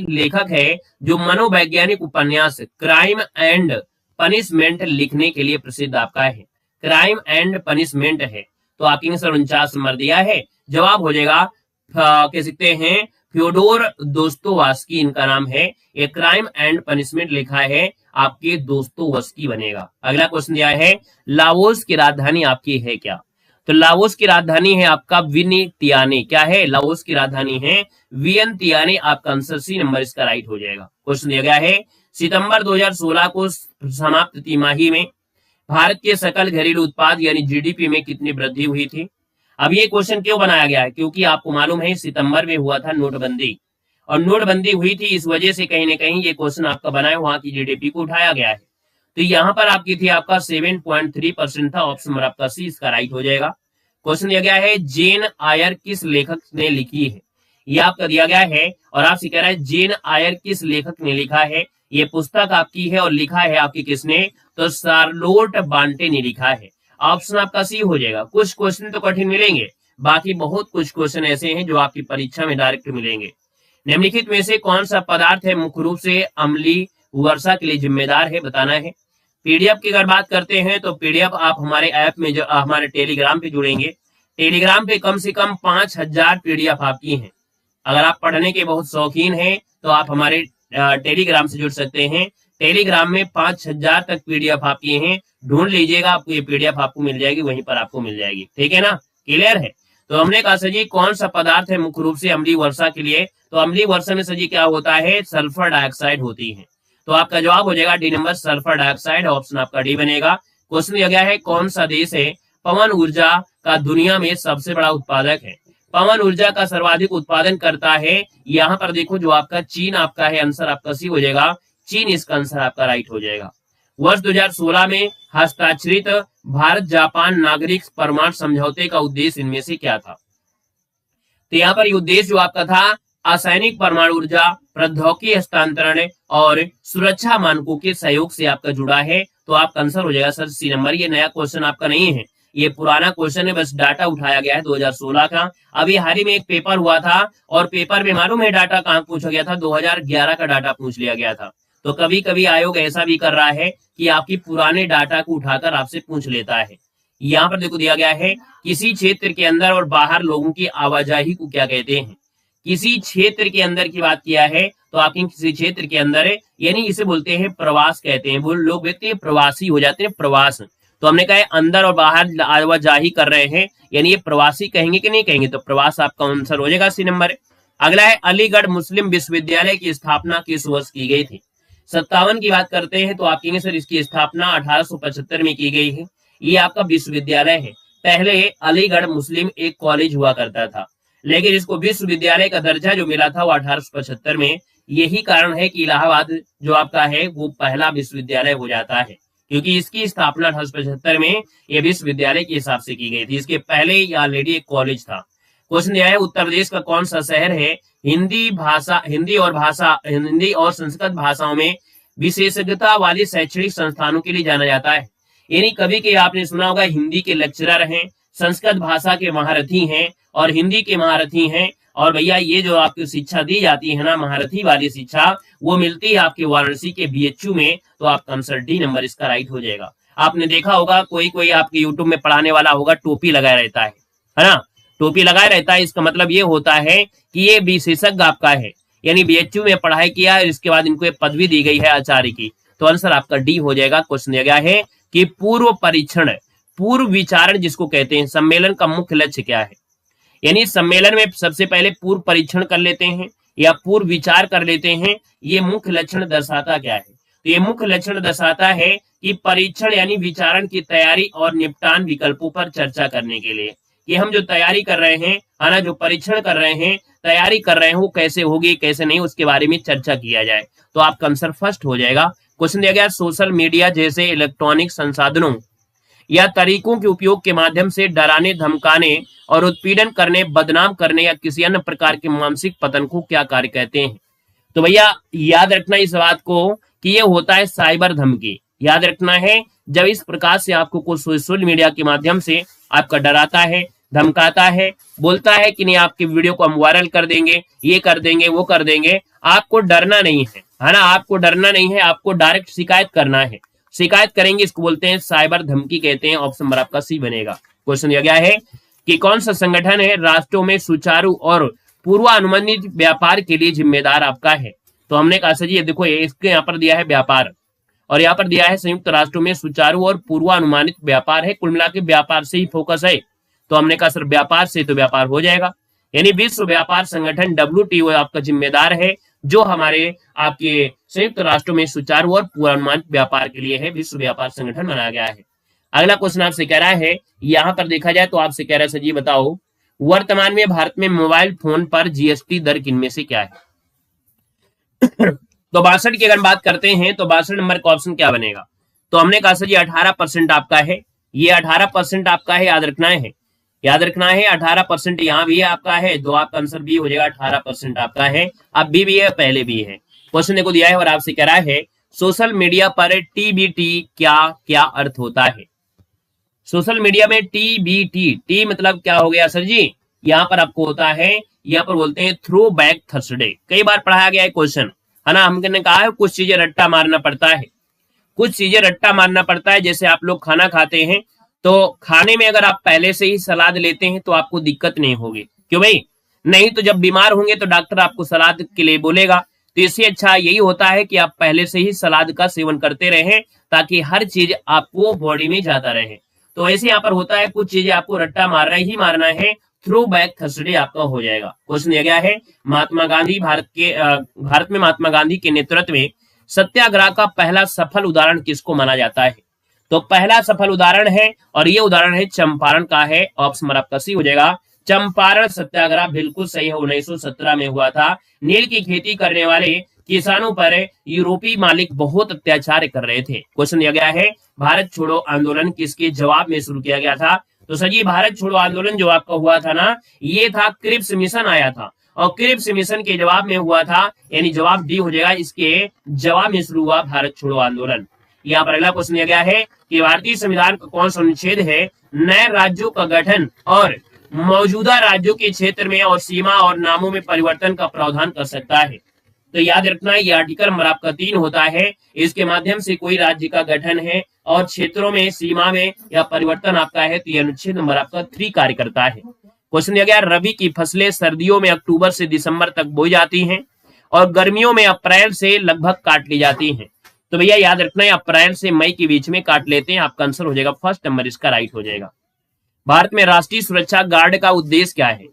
लेखक है जो मनोवैज्ञानिक उपन्यास क्राइम एंड पनिशमेंट लिखने के लिए प्रसिद्ध आपका है। क्राइम एंड पनिशमेंट है, तो आपके आंसर 49 नंबर दिया है। जवाब हो जाएगा कह सकते हैं फ्योडोर दोस्तोवस्की इनका नाम है। ये क्राइम एंड पनिशमेंट लिखा है आपके दोस्तोवस्की बनेगा। अगला क्वेश्चन दिया है, लाओस की राजधानी आपकी है क्या। तो लाओस की राजधानी है आपका वियंतियाने। क्या है, लाओस की राजधानी है वियंतियाने। आपका आंसर सी नंबर इसका राइट हो जाएगा। क्वेश्चन दिया गया है, सितंबर 2016 को समाप्त तिमाही में भारत के सकल घरेलू उत्पाद यानी जीडीपी में कितनी वृद्धि हुई थी। अब ये क्वेश्चन क्यों बनाया गया है, क्योंकि आपको मालूम है सितंबर में हुआ था नोटबंदी और नोटबंदी हुई थी, इस वजह से कहीं ना कहीं ये क्वेश्चन आपका बनाया, वहां की जीडीपी को उठाया गया है। तो यहाँ पर आपकी थी आपका 7.3% था। ऑप्शन आपका सी इसका राइट हो जाएगा। क्वेश्चन दिया गया है, जेन आयर किस लेखक ने लिखी है। ये आपका दिया गया है और आपसे कह रहा है जेन आयर किस लेखक ने लिखा है। ये पुस्तक आपकी है और लिखा है आपकी किसने, तो शार्लोट बांटे ने लिखा है। ऑप्शन आपका सी हो जाएगा। कुछ क्वेश्चन तो कठिन मिलेंगे, बाकी बहुत कुछ क्वेश्चन ऐसे हैं जो आपकी परीक्षा में डायरेक्ट मिलेंगे। निम्नलिखित में से कौन सा पदार्थ है मुख्य रूप से अम्लीय वर्षा के लिए जिम्मेदार है, बताना है। पीडीएफ की अगर बात करते हैं तो पीडीएफ आप हमारे ऐप में जो हमारे टेलीग्राम पे जुड़ेंगे, टेलीग्राम पे कम से कम 5000 पीडीएफ आपकी हैं। अगर आप पढ़ने के बहुत शौकीन हैं तो आप हमारे टेलीग्राम से जुड़ सकते हैं। टेलीग्राम में 5000 तक पीडीएफ आपकी हैं, ढूंढ लीजिएगा, आपको ये पीडीएफ आपको मिल जाएगी, वहीं पर आपको मिल जाएगी। ठीक है ना, क्लियर है। तो हमने कहा सर जी कौन सा पदार्थ है मुख्य रूप से अम्लीय वर्षा के लिए, तो अम्लीय वर्षा में सर जी क्या होता है, सल्फर डाइऑक्साइड होती है। तो आपका जवाब हो जाएगा D number, sulphur dioxide. Option आपका डी बनेगा। क्वेश्चन दिया गया है, कौन सा देश है पवन ऊर्जा का दुनिया में सबसे बड़ा उत्पादक है। पवन ऊर्जा का सर्वाधिक उत्पादन करता है, यहाँ पर देखो जो आपका चीन आपका है। आंसर आपका सी हो जाएगा, चीन इसका आंसर आपका राइट हो जाएगा। वर्ष 2016 में हस्ताक्षरित भारत जापान नागरिक परमाणु समझौते का उद्देश्य इनमें से क्या था? तो यहाँ पर उद्देश्य जो आपका था असैनिक परमाणु ऊर्जा प्रौद्योगिकी हस्तांतरण और सुरक्षा मानकों के सहयोग से आपका जुड़ा है। तो आपका आंसर हो जाएगा सर सी नंबर। ये नया क्वेश्चन आपका नहीं है, ये पुराना क्वेश्चन है, बस डाटा उठाया गया है 2016 का। अभी हाल ही में एक पेपर हुआ था और पेपर में मालूम है डाटा कहाँ पूछा गया था? 2011 का डाटा पूछ लिया गया था। तो कभी कभी आयोग ऐसा भी कर रहा है कि आपकी पुराने डाटा को उठाकर आपसे पूछ लेता है। यहाँ पर देखो दिया गया है किसी क्षेत्र के अंदर और बाहर लोगों की आवाजाही को क्या कहते हैं? किसी क्षेत्र के अंदर की बात किया है तो आपके किसी क्षेत्र के अंदर है, यानी इसे बोलते हैं प्रवास कहते हैं। वो लोग व्यक्ति प्रवासी हो जाते हैं, प्रवास। तो हमने कहा अंदर और बाहर आवाजाही कर रहे हैं, यानी ये प्रवासी कहेंगे कि नहीं कहेंगे? तो प्रवास आपका आंसर हो जाएगा सी नंबर। अगला है अलीगढ़ मुस्लिम विश्वविद्यालय की स्थापना किस वर्ष की गई थी? 57 की बात करते हैं तो आप कहेंगे सर इसकी स्थापना 1875 में की गई है। ये आपका विश्वविद्यालय है। पहले अलीगढ़ मुस्लिम एक कॉलेज हुआ करता था, लेकिन इसको विश्वविद्यालय का दर्जा जो मिला था वो 1875 में। यही कारण है कि इलाहाबाद जो आपका है वो पहला विश्वविद्यालय हो जाता है, क्योंकि इसकी स्थापना 1875 में ये विश्वविद्यालय के हिसाब से की गई थी। इसके पहले ये ऑलरेडी एक कॉलेज था। क्वेश्चन यह है उत्तर प्रदेश का कौन सा शहर है हिंदी और संस्कृत भाषाओं में विशेषज्ञता वाले शैक्षणिक संस्थानों के लिए जाना जाता है? यानी कभी के आपने सुना होगा हिंदी के लेक्चरर हैं, संस्कृत भाषा के महारथी हैं और हिंदी के महारथी हैं, और भैया ये जो आपकी शिक्षा दी जाती है ना महारथी वाली शिक्षा, वो मिलती है आपके वाराणसी के बीएचयू में। तो आपका आंसर डी नंबर इसका राइट हो जाएगा। आपने देखा होगा कोई आपके यूट्यूब में पढ़ाने वाला होगा टोपी लगाया रहता है ना? टोपी लगाया रहता है, इसका मतलब ये होता है कि ये विशेषज्ञ आपका है, यानी बीएचयू में पढ़ाई किया, इसके बाद इनको पदवी दी गई है आचार्य की। तो आंसर आपका डी हो जाएगा। क्वेश्चन दिया गया है कि पूर्व परीक्षण, पूर्व विचारण जिसको कहते हैं, सम्मेलन का मुख्य लक्ष्य क्या है? यानी सम्मेलन में सबसे पहले पूर्व परीक्षण कर लेते हैं या पूर्व विचार कर लेते हैं। ये मुख्य लक्षण दर्शाता क्या है? तो ये मुख्य लक्षण दर्शाता है कि परीक्षण यानी विचारण की तैयारी और निपटान विकल्पों पर चर्चा करने के लिए। कि हम जो तैयारी कर रहे हैं है ना, जो परीक्षण कर रहे हैं, तैयारी कर रहे हैं, वो कैसे होगी कैसे नहीं उसके बारे में चर्चा किया जाए। तो आपका आंसर फर्स्ट हो जाएगा। क्वेश्चन दिया गया सोशल मीडिया जैसे इलेक्ट्रॉनिक संसाधनों या तरीकों के उपयोग के माध्यम से डराने, धमकाने और उत्पीड़न करने, बदनाम करने या किसी अन्य प्रकार के मानसिक पतन को क्या कार्य कहते हैं? तो भैया याद रखना इस बात को कि ये होता है साइबर धमकी। याद रखना है जब इस प्रकार से आपको कोई सोशल मीडिया के माध्यम से आपका डराता है, धमकाता है, बोलता है कि नहीं आपकी वीडियो को हम वायरल कर देंगे, ये कर देंगे, वो कर देंगे, आपको डरना नहीं है ना? आपको डरना नहीं है, आपको डायरेक्ट शिकायत करना है। शिकायत करेंगे, इसको बोलते हैं साइबर धमकी कहते हैं। ऑप्शन नंबर आपका सी बनेगा। क्वेश्चन दिया गया है कि कौन सा संगठन है राष्ट्रों में सुचारू और पूर्वानुमानित व्यापार के लिए जिम्मेदार आपका है? तो हमने कहा सर जी देखो इसके यहाँ पर दिया है व्यापार और यहाँ पर दिया है संयुक्त राष्ट्रों में सुचारू और पूर्वानुमानित व्यापार है। कुल मिला के व्यापार से ही फोकस है, तो हमने कहा सर व्यापार से तो व्यापार हो जाएगा। यानी विश्व व्यापार संगठन WTO आपका जिम्मेदार है, जो हमारे आपके संयुक्त राष्ट्रों में सुचारू और पूर्वानुमानित व्यापार के लिए है, विश्व व्यापार संगठन बनाया गया है। अगला क्वेश्चन आपसे कह रहा है, यहाँ पर देखा जाए तो आपसे कह रहा है सर जी बताओ वर्तमान में भारत में मोबाइल फोन पर GST दर किनमें से क्या है? तो 62 की अगर बात करते हैं तो 62 नंबर का ऑप्शन क्या बनेगा? तो हमने कहा सर जी 18% आपका है, ये 18% आपका है, याद रखना है, याद रखना है 18% यहाँ भी आपका है, तो आपका आंसर बी हो जाएगा। 18% आपका है, अब भी है, पहले भी है। क्वेश्चन देखो दिया है और आपसे कह रहा है सोशल मीडिया पर TBT क्या क्या अर्थ होता है? सोशल मीडिया में TBT, टी मतलब क्या हो गया सर जी? यहाँ पर आपको होता है, यहाँ पर बोलते हैं थ्रो बैक थर्सडे। कई बार पढ़ाया गया है क्वेश्चन, है ना? हमने कहा है कुछ चीजें रट्टा मारना पड़ता है, कुछ चीजें रट्टा मारना पड़ता है। जैसे आप लोग खाना खाते हैं तो खाने में अगर आप पहले से ही सलाद लेते हैं तो आपको दिक्कत नहीं होगी, क्यों भाई? नहीं तो जब बीमार होंगे तो डॉक्टर आपको सलाद के लिए बोलेगा। तो इससे अच्छा यही होता है कि आप पहले से ही सलाद का सेवन करते रहें, ताकि हर चीज आपको बॉडी में जाता रहे। तो ऐसे यहाँ पर होता है कुछ चीजें आपको रट्टा मारना ही मारना है, थ्रो बैक थर्सडे आपका हो जाएगा। क्वेश्चन दिया गया है महात्मा गांधी भारत में महात्मा गांधी के नेतृत्व में सत्याग्रह का पहला सफल उदाहरण किसको माना जाता है? तो पहला सफल उदाहरण है और ये उदाहरण है चंपारण का है। ऑप्शन नंबर आपका सी हो जाएगा। चंपारण सत्याग्रह बिल्कुल सही है, 1917 में हुआ था। नील की खेती करने वाले किसानों पर यूरोपीय मालिक बहुत अत्याचार कर रहे थे। क्वेश्चन दिया गया है भारत छोड़ो आंदोलन किसके जवाब में शुरू किया गया था? तो सर जी भारत छोड़ो आंदोलन जो आपका हुआ था ना, ये था क्रिप्स मिशन आया था और क्रिप्स मिशन के जवाब में हुआ था, यानी जवाब डी हो जाएगा, इसके जवाब में शुरू हुआ भारत छोड़ो आंदोलन। यहाँ पर अगला क्वेश्चन दिया गया है कि भारतीय संविधान का कौन सा अनुच्छेद है नए राज्यों का गठन और मौजूदा राज्यों के क्षेत्र में और सीमा और नामों में परिवर्तन का प्रावधान कर सकता है? तो याद रखना ये आर्टिकल नंबर आपका 3 होता है। इसके माध्यम से कोई राज्य का गठन है और क्षेत्रों में सीमा में या परिवर्तन आपका है, तो यह अनुच्छेद नंबर आपका 3 कार्य करता है। क्वेश्चन दिया गया रबी की फसलें सर्दियों में अक्टूबर से दिसंबर तक बोई जाती हैं और गर्मियों में अप्रैल से लगभग काट ली जाती हैं। तो भैया याद रखना है अप्रैल से मई के बीच में काट लेते हैं। आपका आंसर हो जाएगा फर्स्ट नंबर, इसका राइट हो जाएगा। भारत में राष्ट्रीय सुरक्षा गार्ड का उद्देश्य क्या है?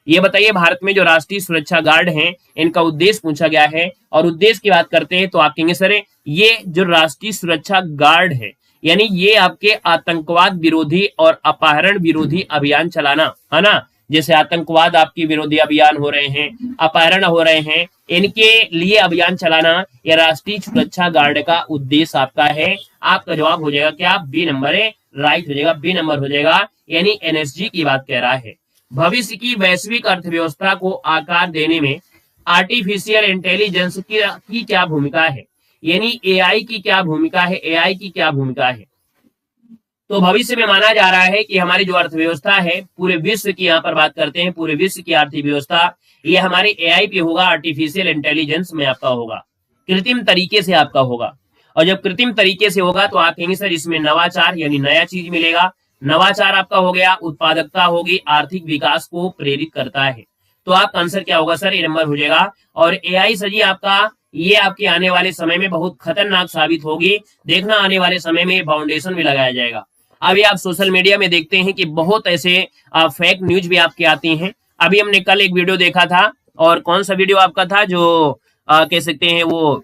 ये बताइए, भारत में जो राष्ट्रीय सुरक्षा गार्ड हैं इनका उद्देश्य पूछा गया है। और उद्देश्य की बात करते हैं तो आप कहेंगे सर ये जो राष्ट्रीय सुरक्षा गार्ड है यानी ये आपके आतंकवाद विरोधी और अपहरण विरोधी अभियान चलाना है ना। जैसे आतंकवाद आपकी विरोधी अभियान हो रहे हैं, अपहरण हो रहे हैं, इनके लिए अभियान चलाना या राष्ट्रीय सुरक्षा गार्ड का उद्देश्य आपका है। आपका जवाब हो जाएगा क्या? बी नंबर है, राइट हो जाएगा, बी नंबर हो जाएगा, यानी एनएसजी की बात कह रहा है। भविष्य की वैश्विक अर्थव्यवस्था को आकार देने में आर्टिफिशियल इंटेलिजेंस की क्या भूमिका है? यानी एआई की क्या भूमिका है? एआई की क्या भूमिका है? तो भविष्य में माना जा रहा है कि हमारी जो अर्थव्यवस्था है पूरे विश्व की, यहाँ पर बात करते हैं पूरे विश्व की अर्थव्यवस्था, ये हमारे एआई पे होगा, आर्टिफिशियल इंटेलिजेंस में आपका होगा, कृत्रिम तरीके से आपका होगा। और जब कृत्रिम तरीके से होगा तो आप कहेंगे सर इसमें नवाचार यानी नया चीज मिलेगा। नवाचार आपका हो गया, उत्पादकता होगी, आर्थिक विकास को प्रेरित करता है। तो आपका आंसर क्या होगा सर? ए नंबर हो जाएगा। और एआई सर जी आपका ये आपके आने वाले समय में बहुत खतरनाक साबित होगी। देखना आने वाले समय में फाउंडेशन भी लगाया जाएगा। अभी आप सोशल मीडिया में देखते हैं कि बहुत ऐसे फेक न्यूज भी आपके आती हैं। अभी हमने कल एक वीडियो देखा था, और कौन सा वीडियो आपका था जो कह सकते हैं वो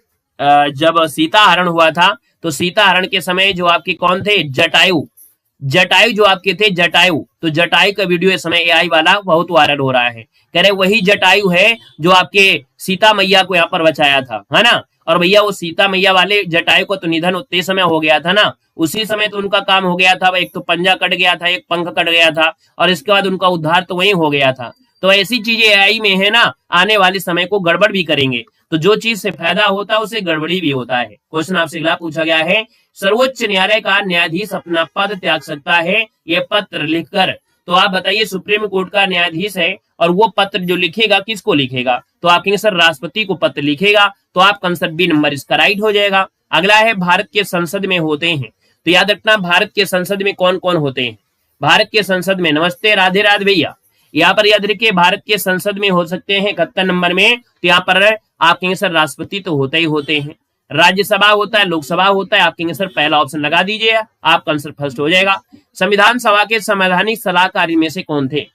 जब सीता हरण हुआ था, तो सीता हरण के समय जो आपके कौन थे, जटायु जो आपके थे, जटायु, तो जटायु का वीडियो इस समय एआई वाला बहुत वायरल हो रहा है। कह रहे वही जटायु है जो आपके सीता मैया को यहाँ पर बचाया था, है ना। और भैया वो सीता मैया वाले जटायु को तो निधन उतने समय हो गया था ना, उसी समय तो उनका काम हो गया था, एक तो पंजा कट गया था, एक पंख कट गया था, और इसके बाद उनका उद्धार तो वहीं हो गया था। तो ऐसी चीजें एआई में है ना, आने वाले समय को गड़बड़ भी करेंगे। तो जो चीज से फायदा होता है उसे गड़बड़ी भी होता है। क्वेश्चन आपसे अगला पूछा गया है, सर्वोच्च न्यायालय का न्यायाधीश अपना पद त्याग सकता है ये पत्र लिखकर? तो आप बताइए, सुप्रीम कोर्ट का न्यायाधीश है और वो पत्र जो लिखेगा किसको लिखेगा? तो आप कहेंगे सर राष्ट्रपति को पत्र लिखेगा। तो आपका आंसर बी नंबर इसका राइट हो जाएगा। अगला है भारत के संसद में होते हैं, तो याद रखना भारत के संसद में कौन कौन होते हैं। भारत के संसद में, नमस्ते राधे राधे भैया, यहाँ पर याद रखिए भारत के संसद में हो सकते हैं 71 नंबर में। तो यहाँ पर आप कहेंगे सर राष्ट्रपति तो होते ही होते हैं, राज्यसभा होता है, लोकसभा होता है, आप कहेंगे सर पहला ऑप्शन लगा दीजिए, आपका आंसर फर्स्ट हो जाएगा। संविधान सभा के संवैधानिक सलाहकार में से कौन थे?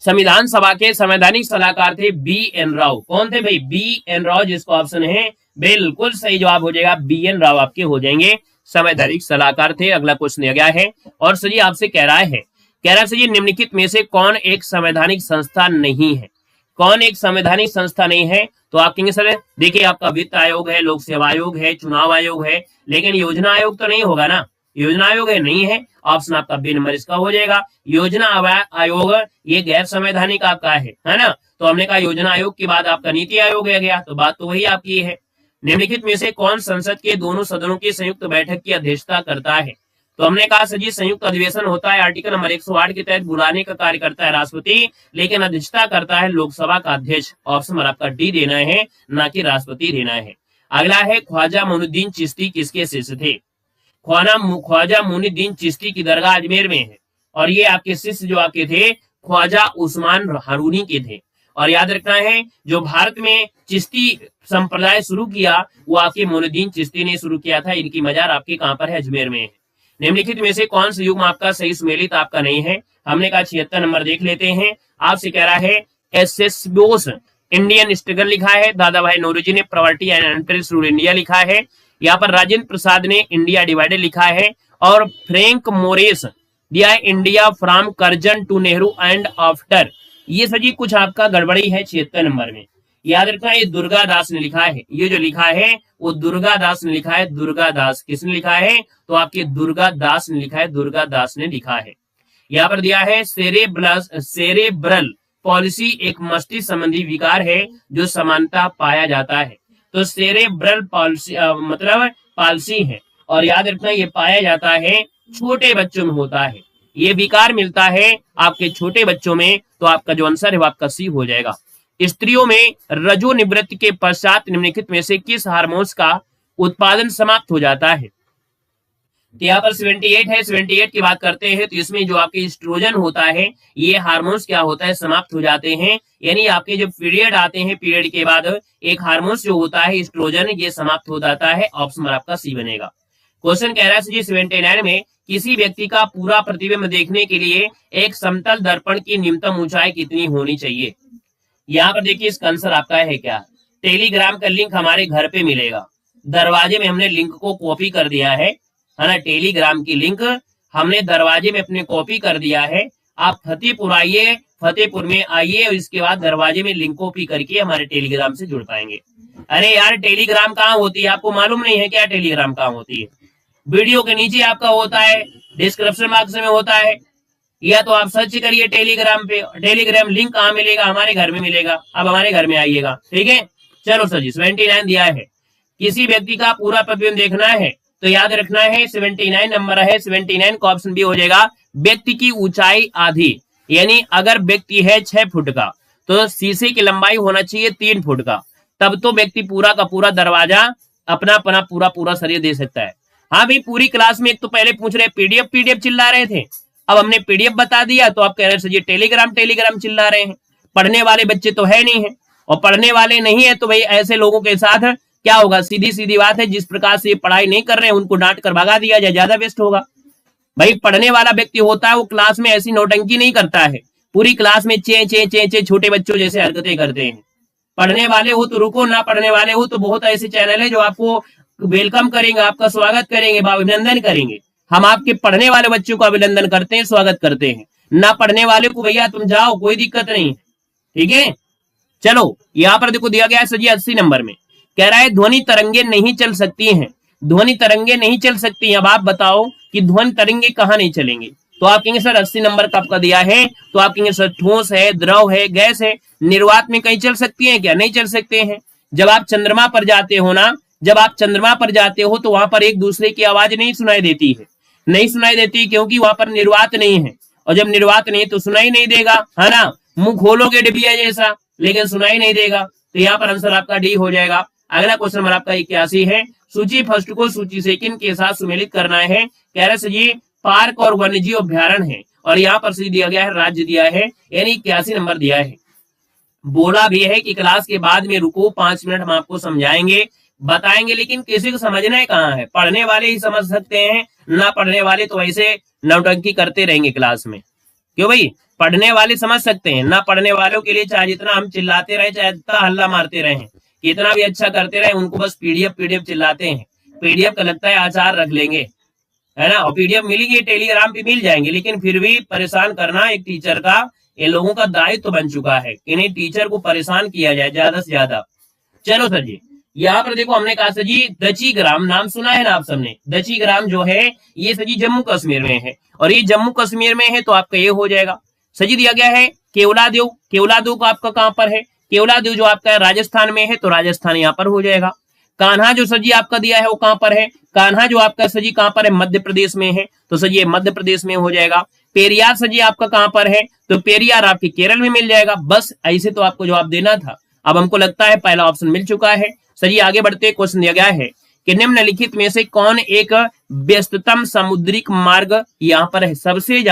संविधान सभा के संवैधानिक सलाहकार थे बी एन राव। कौन थे भाई? बी एन राव, जिसको ऑप्शन है बिल्कुल सही जवाब हो जाएगा, बी एन राव आपके हो जाएंगे, संवैधानिक सलाहकार थे। अगला क्वेश्चन दिया गया है और सर जी आपसे कह रहा है सर जी निम्नलिखित में से कौन एक संवैधानिक संस्था नहीं है? कौन एक संवैधानिक संस्था नहीं है? तो आप कहेंगे सर देखिए आपका वित्त आयोग है, लोक सेवा आयोग है, चुनाव आयोग है, लेकिन योजना आयोग तो नहीं होगा ना। योजना आयोग है, नहीं है, ऑप्शन आपका बी नंबर इसका हो जाएगा। योजना आयोग ये गैर संवैधानिक आपका है ना। तो हमने कहा योजना आयोग के बाद आपका नीति आयोग आ गया, तो बात तो वही आपकी है। निम्नलिखित में से कौन संसद के दोनों सदनों की संयुक्त बैठक की अध्यक्षता करता है? तो हमने कहा सर जी संयुक्त अधिवेशन होता है आर्टिकल नंबर 108 के तहत बुलाने का कार्य करता है राष्ट्रपति, लेकिन अध्यक्षता करता है लोकसभा का अध्यक्ष। ऑप्शन आपका डी देना है, ना कि राष्ट्रपति देना है। अगला है ख्वाजा मोइनुद्दीन चिश्ती किसके शिष्य थे? ख्वाजा मोइनुद्दीन चिश्ती की दरगाह अजमेर में है, और ये आपके शिष्य जो आपके थे ख्वाजा उस्मान हारूनी के थे। और याद रखना है जो भारत में चिश्ती संप्रदाय शुरू किया वो आपके मोइनुद्दीन चिश्ती ने शुरू किया था। इनकी मजार आपके कहां पर है? अजमेर में है। निम्नलिखित में से कौन सा युग्म आपका सही सुमेलित आपका नहीं है? हमने कहा 76 नंबर देख लेते हैं। आपसे कह रहा है एस बोस इंडियन स्ट्रगल लिखा है, दादा भाई नौरोजी ने property and entrance rule India लिखा है, यहाँ पर राजेंद्र प्रसाद ने इंडिया डिवाइडेड लिखा है, और फ्रैंक मोरेस दिया है India from Curzon to Nehru and after. ये सजी कुछ आपका गड़बड़ी है 76 नंबर में। याद रखना ये दुर्गा दास ने लिखा है, ये जो लिखा है वो दुर्गा दास ने लिखा है। दुर्गा दास किसने लिखा है? तो आपके दुर्गा दास ने लिखा है, दुर्गा दास ने लिखा है। यहाँ पर दिया है सेरेब्रल पॉलिसी एक मस्तिष्क संबंधी विकार है जो समानता पाया जाता है। तो सेरेब्रल पॉलिसी मतलब पॉलिसी है, और याद रखना ये पाया जाता है छोटे बच्चों में होता है, ये विकार मिलता है आपके छोटे बच्चों में। तो आपका जो आंसर है वो आपका सी हो जाएगा। स्त्रियों में रजो निवृत्ति के पश्चात निम्नलिखित में से किस हार्मोन्स का उत्पादन समाप्त हो जाता है? तो यहाँ पर 78 है, 78 की बात करते हैं तो इसमें जो आपके एस्ट्रोजन होता है ये हार्मोन्स क्या होता है? समाप्त हो जाते हैं। यानी आपके जब पीरियड आते हैं, पीरियड के बाद एक हार्मोन्स जो होता है एस्ट्रोजन, ये समाप्त हो जाता है। ऑप्शन आपका सी बनेगा। क्वेश्चन कह रहा है 79 में किसी व्यक्ति का पूरा प्रतिबिंब देखने के लिए एक समतल दर्पण की न्यूनतम ऊंचाई कितनी होनी चाहिए? यहाँ पर देखिए इसका आंसर आपका है क्या? टेलीग्राम का लिंक हमारे घर पे मिलेगा, दरवाजे में हमने लिंक को कॉपी कर दिया है ना। टेलीग्राम की लिंक हमने दरवाजे में अपने कॉपी कर दिया है। आप फतेहपुर आइए, फतेहपुर में आइए और इसके बाद दरवाजे में लिंक कॉपी करके हमारे टेलीग्राम से जुड़ पाएंगे। अरे यार टेलीग्राम कहाँ होती है? आपको मालूम नहीं है क्या टेलीग्राम कहाँ होती है? वीडियो के नीचे आपका होता है, डिस्क्रिप्शन बॉक्स में होता है, या तो आप सर्च करिए टेलीग्राम पे। टेलीग्राम लिंक कहाँ मिलेगा? हमारे घर में मिलेगा। अब हमारे घर में आइएगा, ठीक है। चलो सर जी 79 दिया है, किसी व्यक्ति का पूरा प्रतिबिंब देखना है तो याद रखना है 79 नंबर है। 79 का ऑप्शन बी हो जाएगा। व्यक्ति की ऊंचाई आधी, यानी अगर व्यक्ति है 6 फुट का तो शीशे की लंबाई होना चाहिए 3 फुट का, तब तो व्यक्ति पूरा का पूरा दरवाजा अपना पूरा शरीर दे सकता है। हाँ भाई, पूरी क्लास में एक तो पहले पूछ रहे पीडीएफ चिल्ला रहे थे, अब हमने पीडीएफ बता दिया तो आप कह रहे हैं टेलीग्राम चिल्ला रहे हैं। पढ़ने वाले बच्चे तो है नहीं है, और पढ़ने वाले नहीं है तो भाई ऐसे लोगों के साथ क्या होगा? सीधी बात है, जिस प्रकार से ये पढ़ाई नहीं कर रहे हैं उनको डांट कर भगा दिया जाए, ज्यादा बेस्ट होगा। भाई पढ़ने वाला व्यक्ति होता है वो क्लास में ऐसी नौटंकी नहीं करता है, पूरी क्लास में चे छोटे बच्चों जैसे हरकतें करते हैं। पढ़ने वाले हो तो रुको, ना पढ़ने वाले हो तो बहुत ऐसे चैनल है जो आपको वेलकम करेंगे, आपका स्वागत करेंगे, अभिनंदन करेंगे। हम आपके पढ़ने वाले बच्चों को अभिनंदन करते हैं, स्वागत करते हैं। ना पढ़ने वाले को भैया तुम जाओ, कोई दिक्कत नहीं है, ठीक है। चलो यहाँ पर देखो दिया गया है सजी 80 नंबर में, कह रहा है ध्वनि तरंगे नहीं चल सकती हैं। ध्वनि तरंगे नहीं चल सकती हैं, अब आप बताओ कि ध्वनि तरंगे कहाँ नहीं चलेंगे? तो आप कहेंगे सर 80 नंबर का आपका दिया है, तो आप कहेंगे सर ठोस है, द्रव है, गैस है, निर्वात में कहीं चल सकती है क्या? नहीं चल सकते हैं। जब आप चंद्रमा पर जाते हो ना, जब आप चंद्रमा पर जाते हो तो वहां पर एक दूसरे की आवाज नहीं सुनाई देती है, नहीं सुनाई देती क्योंकि वहां पर निर्वात नहीं है, और जब निर्वात नहीं तो सुनाई नहीं देगा, है ना। मुंह खोलोगे डिबिया जैसा, लेकिन सुनाई नहीं देगा। तो यहाँ पर आंसर आपका डी हो जाएगा। अगला क्वेश्चन नंबर आपका 81 है, सूची फर्स्ट को सूची सेकंड के साथ सुमेलित करना है। कह रहे जी पार्क और वन्यजीव अभ्यारण्य है, और यहाँ पर दिया गया है राज्य दिया है, यानी 81 नंबर दिया है। बोला भी है कि क्लास के बाद में रुको 5 मिनट हम आपको समझाएंगे, बताएंगे, लेकिन किसी को समझना है कहाँ है? पढ़ने वाले ही समझ सकते हैं, ना पढ़ने वाले तो ऐसे नौटंकी करते रहेंगे क्लास में। क्यों भाई? पढ़ने वाले समझ सकते हैं, ना पढ़ने वालों के लिए चाहे जितना हम चिल्लाते रहे, चाहे जितना हल्ला मारते रहे, कितना भी अच्छा करते रहे, उनको बस पीडीएफ चिल्लाते हैं। पीडीएफ का लगता है आचार रख लेंगे, है ना, और पीडीएफ मिलेगी टेलीग्राम पे मिल जाएंगे, लेकिन फिर भी परेशान करना एक टीचर का, इन लोगों का दायित्व तो बन चुका है कि नहीं टीचर को परेशान किया जाए ज्यादा से ज्यादा। चलो सर जी यहाँ पर देखो हमने कहा सर जी दची ग्राम नाम सुना है ना आप सबने? दची ग्राम जो है ये सर जी जम्मू कश्मीर में है, और ये जम्मू कश्मीर में है तो आपका ये हो जाएगा। सजी दिया गया है केवलादेव, केवलादेव का आपका कहाँ पर है? केवलादेव जो आपका राजस्थान में है तो राजस्थान यहाँ पर हो जाएगा। कान्हा जो सजी आपका दिया है वो कहाँ पर है? कान्हा जो आपका सजी कहाँ पर है? मध्य प्रदेश में है, तो सजी मध्य प्रदेश में हो जाएगा। पेरियार सजी आपका कहाँ पर है? तो पेरियार आपके केरल में मिल जाएगा। बस ऐसे तो आपको जवाब देना था। अब हमको लगता है पहला ऑप्शन मिल चुका है। सही आगे बढ़ते क्वेश्चन दिया गया है कि निम्नलिखित में से कौन एक व्यस्ततम समुद्रिक मार्ग यहाँ पर है? सबसे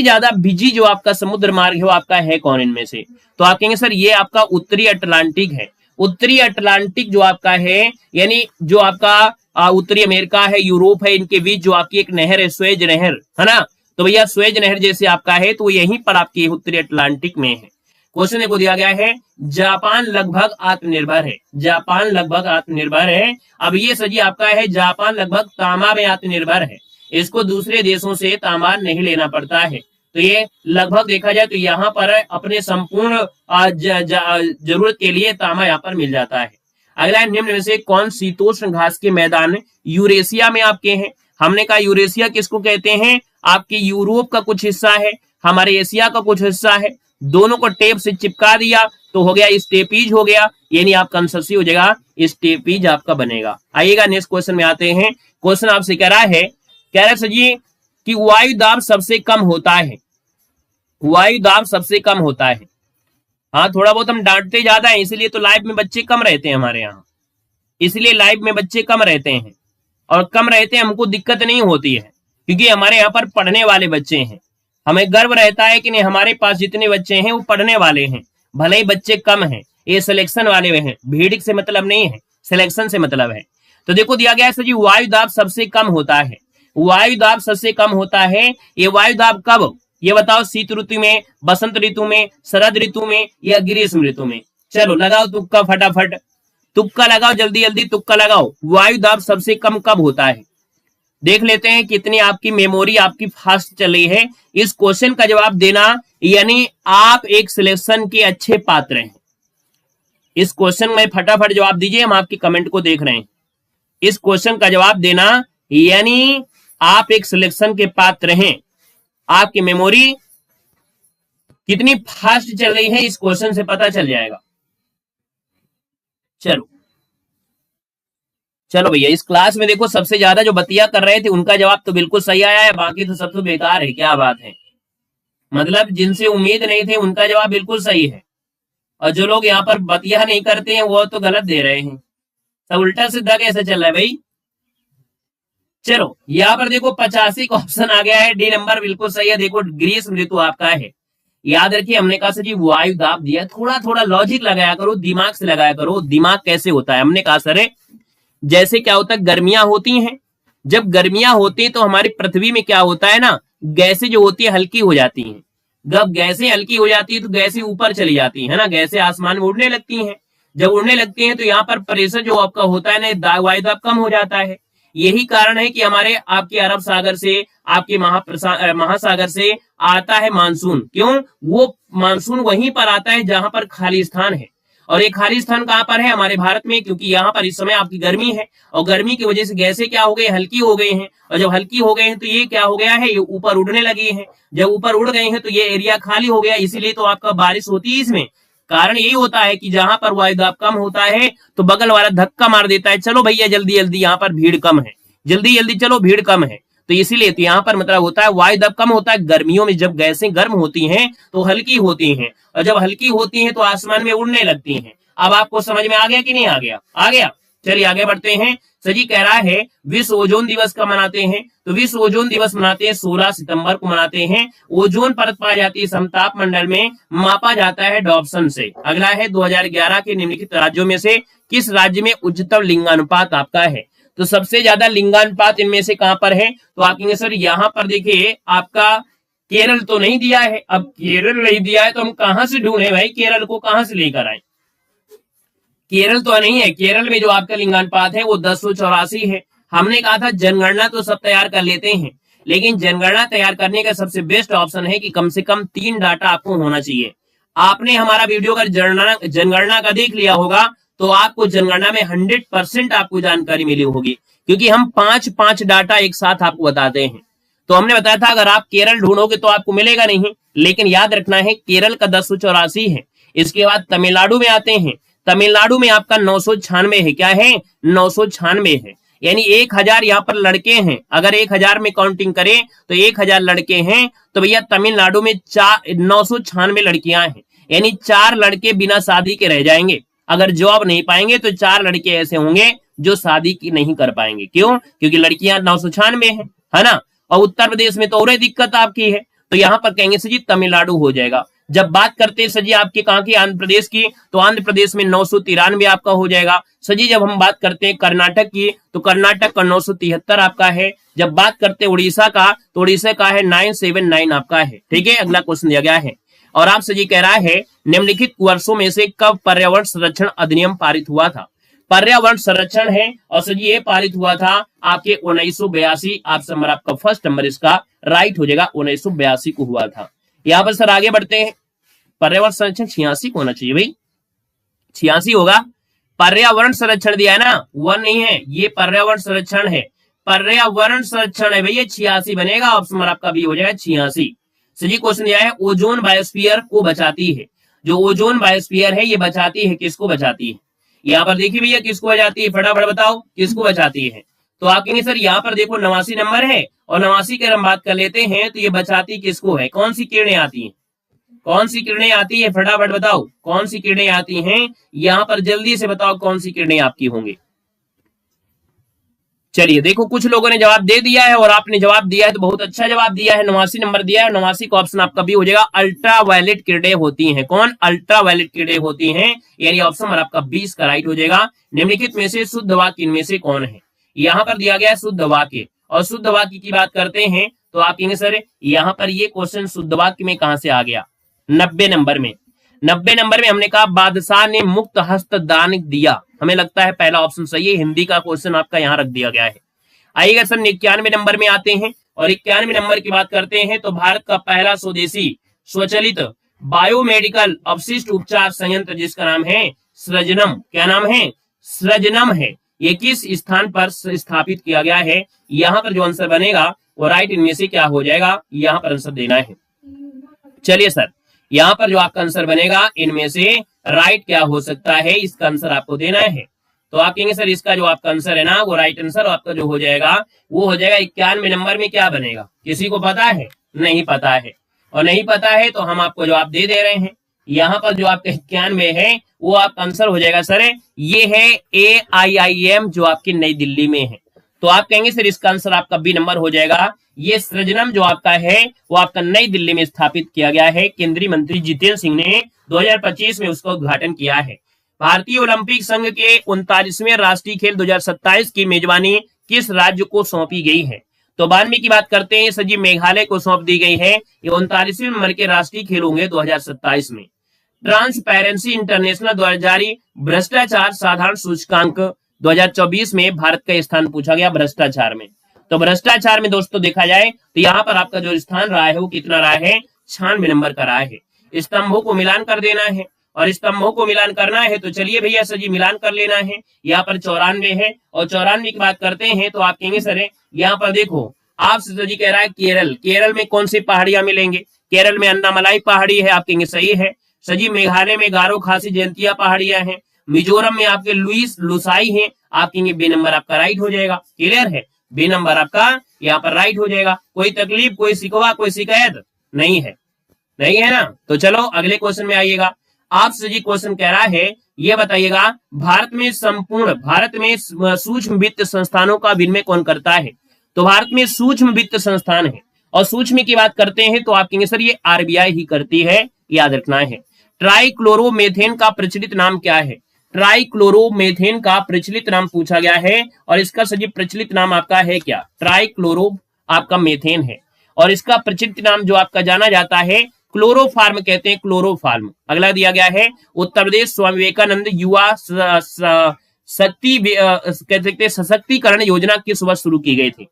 ज्यादा बिजी जो आपका समुद्र मार्ग है वो आपका है कौन इनमें से? तो आप कहेंगे सर ये आपका उत्तरी अटलांटिक है। उत्तरी अटलांटिक जो आपका है, यानी जो आपका उत्तरी अमेरिका है, यूरोप है, इनके बीच जो आपकी एक नहर है स्वेज नहर, है ना। तो भैया स्वेज नहर जैसे आपका है तो यहीं पर आपकी उत्तरी अटलांटिक में है। क्वेश्चन को दिया गया है जापान लगभग आत्मनिर्भर है। जापान लगभग आत्मनिर्भर है। अब ये सजी आपका है जापान लगभग तांबा में आत्मनिर्भर है, इसको दूसरे देशों से तांबा नहीं लेना पड़ता है। तो ये लगभग देखा जाए तो यहाँ पर अपने संपूर्ण जरूरत के लिए तांबा यहाँ पर मिल जाता है। अगला है, निम्न में से कौन शीतोष्ण घास के मैदान यूरेशिया में आपके हैं? हमने कहा यूरेशिया किसको कहते हैं? आपके यूरोप का कुछ हिस्सा है, हमारे एशिया का कुछ हिस्सा है, दोनों को टेप से चिपका दिया तो हो गया स्टेपीज हो गया, यानी आपका आंसर सी हो जाएगा स्टेपीज आपका बनेगा। आइएगा नेक्स्ट क्वेश्चन में आते हैं। क्वेश्चन आपसे कह रहा है जी कि वायु दाब सबसे कम होता है, वायु दाब सबसे कम होता है। हाँ, थोड़ा बहुत हम डांटते ज्यादा है, इसलिए तो लाइव में बच्चे कम रहते हैं हमारे यहाँ, इसलिए लाइव में बच्चे कम रहते हैं, और कम रहते हैं हमको दिक्कत नहीं होती है, क्योंकि हमारे यहाँ पर पढ़ने वाले बच्चे हैं। हमें गर्व रहता है कि नहीं, हमारे पास जितने बच्चे हैं वो पढ़ने वाले हैं, भले ही बच्चे कम हैं, ये सिलेक्शन वाले हैं, भीड़ से मतलब नहीं है, सिलेक्शन से मतलब है। तो देखो दिया गया है सर जी, वायु दाब सबसे कम होता है, वायु दाब सबसे कम होता है। ये वायु दाब कब, ये बताओ, शीत ऋतु में, बसंत ऋतु में, शरद ऋतु में या ग्रीष्म ऋतु में? चलो लगाओ तुक्का, फटाफट तुक्का लगाओ, जल्दी जल्दी तुक्का लगाओ। वायु दाब सबसे कम कब होता है? देख लेते हैं कितनी आपकी मेमोरी आपकी फास्ट चल रही है इस क्वेश्चन का जवाब देना, यानी आप एक सिलेक्शन के अच्छे पात्र हैं। इस क्वेश्चन में फटाफट जवाब दीजिए, हम आपकी कमेंट को देख रहे हैं। इस क्वेश्चन का जवाब देना यानी आप एक सिलेक्शन के पात्र हैं। आपकी मेमोरी कितनी फास्ट चल रही है इस क्वेश्चन से पता चल जाएगा। चलो चलो भैया, इस क्लास में देखो सबसे ज्यादा जो बतिया कर रहे थे उनका जवाब तो बिल्कुल सही आया है, बाकी तो सब तो बेकार है। क्या बात है, मतलब जिनसे उम्मीद नहीं थी उनका जवाब बिल्कुल सही है, और जो लोग यहाँ पर बतिया नहीं करते हैं वो तो गलत दे रहे हैं। सब उल्टा सीधा कैसे चल रहा है भाई? चलो यहाँ पर देखो 85 का ऑप्शन आ गया है, डी नंबर बिल्कुल सही है। देखो ग्रीष्म ऋतु आपका है। याद रखिए हमने कहा सर जी वायु दाब दिया, थोड़ा थोड़ा लॉजिक लगाया करो, दिमाग से लगाया करो। दिमाग कैसे होता है? हमने कहा सर जैसे क्या होता है, गर्मियां होती हैं, जब गर्मियां होती हैं तो हमारी पृथ्वी में क्या होता है ना, गैसें जो होती है हल्की हो जाती हैं। जब गैसें हल्की हो जाती है तो गैसें ऊपर चली जाती है ना, गैसें आसमान में उड़ने लगती हैं। जब उड़ने लगती हैं तो यहाँ पर प्रेशर जो आपका होता है ना, वायु दाब कम हो जाता है। यही कारण है कि हमारे आपके अरब सागर से, आपके महासागर से आता है मानसून। क्यों? वो मानसून वहीं पर आता है जहां पर खाली स्थान है, और ये खाली स्थान कहां पर है? हमारे भारत में, क्योंकि यहाँ पर इस समय आपकी गर्मी है, और गर्मी की वजह से गैसें क्या हो गई, हल्की हो गई हैं, और जब हल्की हो गए हैं तो ये क्या हो गया है, ये ऊपर उड़ने लगी है। जब ऊपर उड़ गए हैं तो ये एरिया खाली हो गया, इसीलिए तो आपका बारिश होती है। इसमें कारण यही होता है कि जहां पर वायु दाब कम होता है तो बगल वाला धक्का मार देता है, चलो भैया जल्दी जल्दी, यहाँ पर भीड़ कम है, जल्दी जल्दी चलो भीड़ कम है। तो इसीलिए तो यहाँ पर मतलब होता है वायु दाब कम होता है। गर्मियों में जब गैसें गर्म होती हैं तो हल्की होती हैं, और जब हल्की होती हैं तो आसमान में उड़ने लगती हैं। अब आपको समझ में आ गया कि नहीं आ गया? आ गया। चलिए आगे बढ़ते हैं। सजी कह रहा है विश्व ओजोन दिवस कब मनाते हैं? तो विश्व ओजोन दिवस मनाते हैं 16 सितंबर को मनाते हैं। ओजोन परत पाई जाती है समताप मंडल में, मापा जाता है डॉप्सन से। अगला है 2011 के निम्नलिखित राज्यों में से किस राज्य में उच्चतम लिंगानुपात आपका है? तो सबसे ज्यादा लिंगानुपात इनमें से कहां पर है? तो आप कहेंगे सर यहाँ पर देखिए आपका केरल तो नहीं दिया है। अब केरल नहीं दिया है तो हम कहां से ढूंढे भाई, केरल को कहां से लेकर आए? केरल तो नहीं है। केरल में जो आपका लिंगानुपात है वो 1084 है। हमने कहा था जनगणना तो सब तैयार कर लेते हैं, लेकिन जनगणना तैयार करने का सबसे बेस्ट ऑप्शन है कि कम से कम 3 डाटा आपको होना चाहिए। आपने हमारा वीडियो अगर जनगणना का देख लिया होगा तो आपको जनगणना में 100% आपको जानकारी मिली होगी, क्योंकि हम 5 डाटा एक साथ आपको बताते हैं। तो हमने बताया था अगर आप केरल ढूंढोगे तो आपको मिलेगा नहीं, लेकिन याद रखना है केरल का 1084 है। इसके बाद तमिलनाडु में आते हैं। तमिलनाडु में आपका 996 है। क्या है? 996 है। यानी 1000 यहाँ पर लड़के हैं। अगर 1000 में काउंटिंग करें तो 1000 लड़के हैं, तो भैया तमिलनाडु में 996 लड़कियां हैं। यानी 4 लड़के बिना शादी के रह जाएंगे। अगर जॉब नहीं पाएंगे तो 4 लड़के ऐसे होंगे जो शादी की नहीं कर पाएंगे। क्यों? क्योंकि लड़कियां 996 है ना। और उत्तर प्रदेश में तो और दिक्कत आपकी है, तो यहाँ पर कहेंगे सर जी तमिलनाडु हो जाएगा। जब बात करते हैं सर जी आपके कहाँ की, आंध्र प्रदेश की, तो आंध्र प्रदेश में 993 आपका हो जाएगा। सर जी जब हम बात करते हैं कर्नाटक की तो कर्नाटक का 973 आपका है। जब बात करते हैं उड़ीसा का तो उड़ीसा का है 979 आपका है। ठीक है, अगला क्वेश्चन दिया गया है और आपसे जी कह रहा है निम्नलिखित वर्षों में से कब पर्यावरण संरक्षण अधिनियम पारित हुआ था? पर्यावरण संरक्षण है और सर ये पारित हुआ था आपके 1982। ऑप्शन नंबर आपका फर्स्ट नंबर इसका राइट हो जाएगा, 1982 को हुआ था। यहाँ पर सर आगे बढ़ते हैं। पर्यावरण संरक्षण 86 को होना चाहिए भाई, 86 होगा। पर्यावरण संरक्षण दिया है ना, 1 नहीं है, ये पर्यावरण संरक्षण है, पर्यावरण संरक्षण है भैया, 86 बनेगा। ऑप्शन नंबर आपका भी हो जाएगा 86। सही क्वेश्चन दिया है, ओजोन बायोस्फीयर को बचाती है। जो ओजोन बायोस्फीयर है ये बचाती है, किसको बचाती है? यहाँ पर देखिए भैया किसको बचाती है, फटाफट बताओ किसको बचाती है। तो आप कहेंगे सर यहाँ पर देखो 89 नंबर है और 89 की हम बात कर लेते हैं तो ये बचाती किसको है? कौन सी किरणें आती हैं, कौन सी किरणें आती है, फटाफट बताओ कौन सी किरणें आती हैं यहाँ पर, जल्दी से बताओ कौन सी किरणें आपकी होंगी। चलिए देखो कुछ लोगों ने जवाब दे दिया है और आपने जवाब दिया है तो बहुत अच्छा जवाब दिया है, 89 नंबर दिया है। 89 का ऑप्शन आपका भी हो जाएगा, अल्ट्रावायलेट किरणें होती हैं। कौन? अल्ट्रावायलेट किरणें होती हैं, यानी ऑप्शन नंबर आपका 20 का राइट हो जाएगा। निम्नलिखित में से शुद्ध वाक्य इनमें से कौन है? यहाँ पर दिया गया है शुद्ध वाक्य, और शुद्ध वाक्य की बात करते हैं तो आप कहेंगे सर यहाँ पर ये क्वेश्चन शुद्ध वाक्य में कहां से आ गया? 90 नंबर में। 90 नंबर में हमने कहा बादशाह ने मुक्त हस्त दान दिया, हमें लगता है पहला ऑप्शन सही है, हिंदी का क्वेश्चन आपका यहाँ रख दिया गया है। आइएगा सर 91 नंबर में आते हैं और 91 नंबर की बात करते हैं तो भारत का पहला स्वदेशी स्वचालित बायोमेडिकल अपशिष्ट उपचार संयंत्र जिसका नाम है सृजनम, क्या नाम है? सृजनम है। ये किस स्थान पर स्थापित किया गया है? यहाँ पर जो आंसर बनेगा वो राइट इनमें से क्या हो जाएगा, यहाँ पर आंसर देना है। चलिए सर यहाँ पर जो आपका आंसर बनेगा इनमें से राइट क्या हो सकता है, इसका आंसर आपको देना है। तो आप कहेंगे सर इसका जो आपका आंसर है ना वो राइट आंसर आपका जो हो जाएगा वो हो जाएगा 91 नंबर में क्या बनेगा? किसी को पता है? नहीं पता है, और नहीं पता है तो हम आपको जवाब दे दे रहे हैं। यहाँ पर जो आपका 91 है वो आपका आंसर हो जाएगा सर ये है AIIM जो आपकी नई दिल्ली में है। तो आप कहेंगे सर इसका आंसर आपका बी नंबर हो जाएगा। ये सृजनम जो आपका है वो आपका नई दिल्ली में स्थापित किया गया है, केंद्रीय मंत्री जितेंद्र सिंह ने 2025 में उसका उद्घाटन किया है। भारतीय ओलंपिक संघ के 39वें राष्ट्रीय खेल 2027 की मेजबानी किस राज्य को सौंपी गई है? तो 92 की बात करते हैं सर जी मेघालय को सौंप दी गई है। ये 39वें नंबर के राष्ट्रीय खेल होंगे 2027 में। ट्रांसपेरेंसी इंटरनेशनल द्वारा जारी भ्रष्टाचार साधारण सूचकांक 2024 में भारत का स्थान पूछा गया भ्रष्टाचार में। तो भ्रष्टाचार में दोस्तों देखा जाए तो यहाँ पर आपका जो स्थान रहा है वो कितना रहा है? 96 नंबर का रहा है। स्तंभों को मिलान कर देना है और स्तंभों को मिलान करना है तो चलिए भैया सर जी मिलान कर लेना है। यहाँ पर 94 है और 94 की बात करते हैं तो आप कहेंगे सर यहाँ पर देखो आपसे सर जी कह रहा है केरल, केरल में कौन सी पहाड़ियां मिलेंगे? केरल में अन्नामलाई पहाड़ी है, आप कहेंगे सही है। सर जी मेघालय में गारो खासी जयंतिया पहाड़ियां हैं। मिजोरम में आपके लुइस लुसाई है, आप कहेंगे बी नंबर आपका राइट हो जाएगा। क्लियर है, बी नंबर आपका यहाँ पर राइट हो जाएगा। कोई तकलीफ, कोई शिकवा, कोई शिकायत नहीं है, नहीं है ना? तो चलो अगले क्वेश्चन में आइएगा। आपसे जी क्वेश्चन कह रहा है ये बताइएगा भारत में सूक्ष्म वित्त संस्थानों का विनिमय कौन करता है? तो भारत में सूक्ष्म वित्त संस्थान है और सूक्ष्म की बात करते हैं तो आप कहेंगे सर ये RBI ही करती है, याद रखना है। ट्राइक्लोरोमेथेन का प्रचलित नाम क्या है? ट्राइक्लोरोमेथेन का प्रचलित नाम पूछा गया है और इसका सर जी प्रचलित नाम आपका है क्या? ट्राइक्लोरो आपका मेथेन है और इसका प्रचलित नाम जो आपका जाना जाता है क्लोरोफार्म कहते हैं, क्लोरोफार्म। अगला दिया गया है उत्तर प्रदेश स्वामी विवेकानंद युवा शक्ति कह सकते सशक्तिकरण योजना किस वर्ष शुरू की गई थी?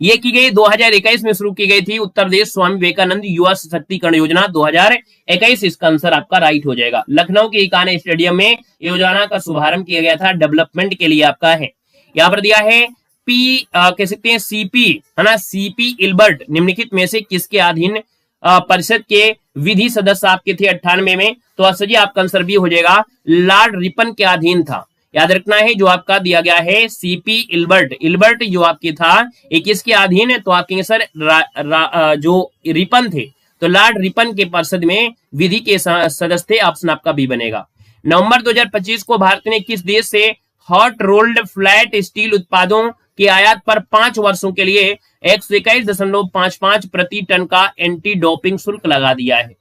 ये की गई 2021 में शुरू की गई थी। उत्तर प्रदेश स्वामी विवेकानंद युवा सशक्तिकरण योजना 2021, इसका आंसर आपका राइट हो जाएगा। लखनऊ के इकाना स्टेडियम में योजना का शुभारंभ किया गया था, डेवलपमेंट के लिए आपका है। यहाँ पर दिया है कह सकते हैं CP है ना, CP इल्बर्ट निम्नलिखित में से किसके अधीन परिषद के विधि सदस्य आपके थे 98 में? तो सर जी आपका आंसर भी हो जाएगा लॉर्ड रिपन के अधीन था। याद रखना है जो आपका दिया गया है CP इल्बर्ट जो आपके था ये किसके अधीन है? तो आप कहेंगे सर जो रिपन थे तो लॉर्ड रिपन के परिषद में विधि के सदस्य थे, ऑप्शन आपका भी बनेगा। नवंबर 2025 को भारत ने किस देश से हॉट रोल्ड फ्लैट स्टील उत्पादों की आयात पर 5 वर्षों के लिए 121.55 प्रति टन का एंटी डोपिंग शुल्क लगा दिया है?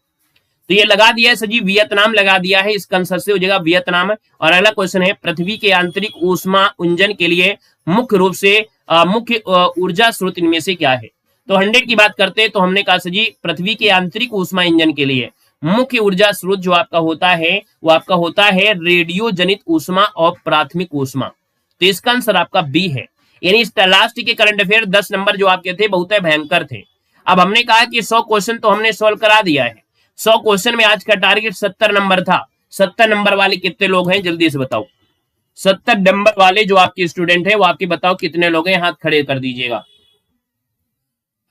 तो ये लगा दिया है सर जी वियतनाम लगा दिया है, इसका आंसर से हो जाएगा वियतनाम। और अगला क्वेश्चन है पृथ्वी के आंतरिक ऊष्मा इंजन के लिए मुख्य रूप से मुख्य ऊर्जा स्रोत इनमें से क्या है? तो 100 की बात करते हैं तो हमने कहा सर जी पृथ्वी के आंतरिक ऊष्मा इंजन के लिए मुख्य ऊर्जा स्रोत जो आपका होता है वो आपका होता है रेडियो जनित ऊष्मा और प्राथमिक ऊष्मा। तो इसका आंसर आपका बी है। यानी लास्ट के करंट अफेयर 10 नंबर जो आपके थे बहुत भयंकर थे। अब हमने कहा कि 100 क्वेश्चन तो हमने सॉल्व करा दिया है। 100 क्वेश्चन में आज का टारगेट 70 नंबर था। 70 नंबर वाले कितने लोग हैं जल्दी से बताओ। 70 नंबर वाले जो आपके स्टूडेंट हैं वो आपके बताओ कितने लोग हैं, हाथ खड़े कर दीजिएगा।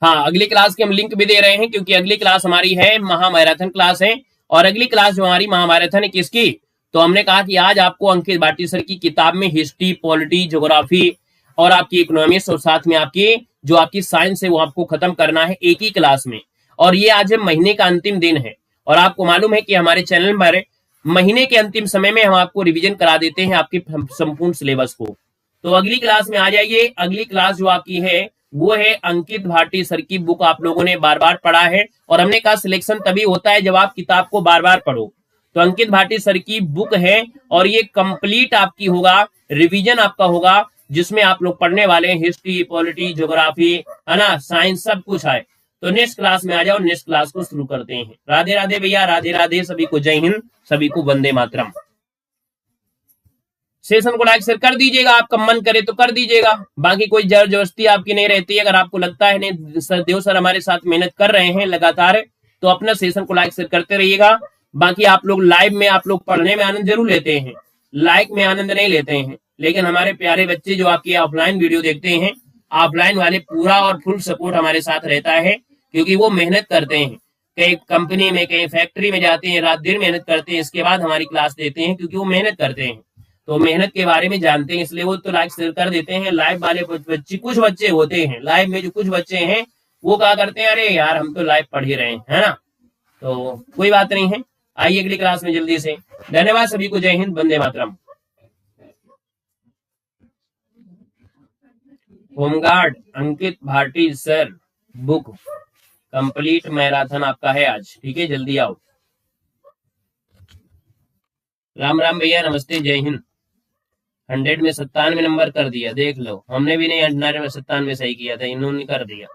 हाँ, अगली क्लास के हम लिंक भी दे रहे हैं क्योंकि अगली क्लास हमारी है महामैराथन क्लास है। और अगली क्लास जो हमारी महामैराथन है किसकी, तो हमने कहा कि आज आपको अंकित भाटी सर की किताब में हिस्ट्री, पॉलिटी, ज्योग्राफी और आपकी इकोनॉमिक्स और साथ में आपकी जो आपकी साइंस है वो आपको खत्म करना है एक ही क्लास में। और ये आज महीने का अंतिम दिन है और आपको मालूम है कि हमारे चैनल पर महीने के अंतिम समय में हम आपको रिवीजन करा देते हैं आपके संपूर्ण सिलेबस को। तो अगली क्लास में आ जाइए। अगली क्लास जो आपकी है वो है अंकित भाटी सर की बुक। आप लोगों ने बार बार पढ़ा है और हमने कहा सिलेक्शन तभी होता है जब आप किताब को बार बार पढ़ो। तो अंकित भाटी सर की बुक है और ये कंप्लीट आपकी होगा, रिवीजन आपका होगा, जिसमें आप लोग पढ़ने वाले हैं हिस्ट्री, पॉलिटी, ज्योग्राफी, है ना, साइंस, सब कुछ है। तो नेक्स्ट क्लास में आ जाओ, नेक्स्ट क्लास को शुरू करते हैं। राधे राधे भैया, राधे राधे, सभी को जय हिंद, सभी को वंदे मातरम। सेशन को लाइक शेयर कर दीजिएगा, आपका मन करे तो कर दीजिएगा, बाकी कोई जबरदस्ती आपकी नहीं रहती है। अगर आपको लगता है नहीं सर देव सर हमारे साथ मेहनत कर रहे हैं लगातार, तो अपना सेशन को लाइक शेयर करते रहिएगा। बाकी आप लोग लाइव में आप लोग पढ़ने में आनंद जरूर लेते हैं, लाइक में आनंद नहीं लेते हैं, लेकिन हमारे प्यारे बच्चे जो आपकी ऑफलाइन वीडियो देखते हैं, ऑफलाइन वाले पूरा और फुल सपोर्ट हमारे साथ रहता है क्योंकि वो मेहनत करते हैं, कहीं कंपनी में कहीं फैक्ट्री में जाते हैं, रात दिन मेहनत करते हैं, इसके बाद हमारी क्लास देते हैं क्योंकि वो मेहनत करते हैं, तो मेहनत के बारे में जानते हैं, इसलिए वो तो लाइक शेयर कर देते हैं। लाइव वाले बच्चे कुछ बच्चे होते हैं, लाइव में जो कुछ बच्चे हैं वो क्या करते हैं, अरे यार हम तो लाइव पढ़ ही रहे हैं, है ना, तो कोई बात नहीं है। आइए अगली क्लास में जल्दी से। धन्यवाद सभी को, जय हिंद, वंदे मातरम। Home guard Ankit Bhati sir book complete marathon आपका है आज, ठीक है, जल्दी आओ। राम राम भैया, नमस्ते, जय हिंद। 100 में 97 नंबर कर दिया, देख लो, हमने भी नहीं 97 सही किया था, इन्होंने कर दिया।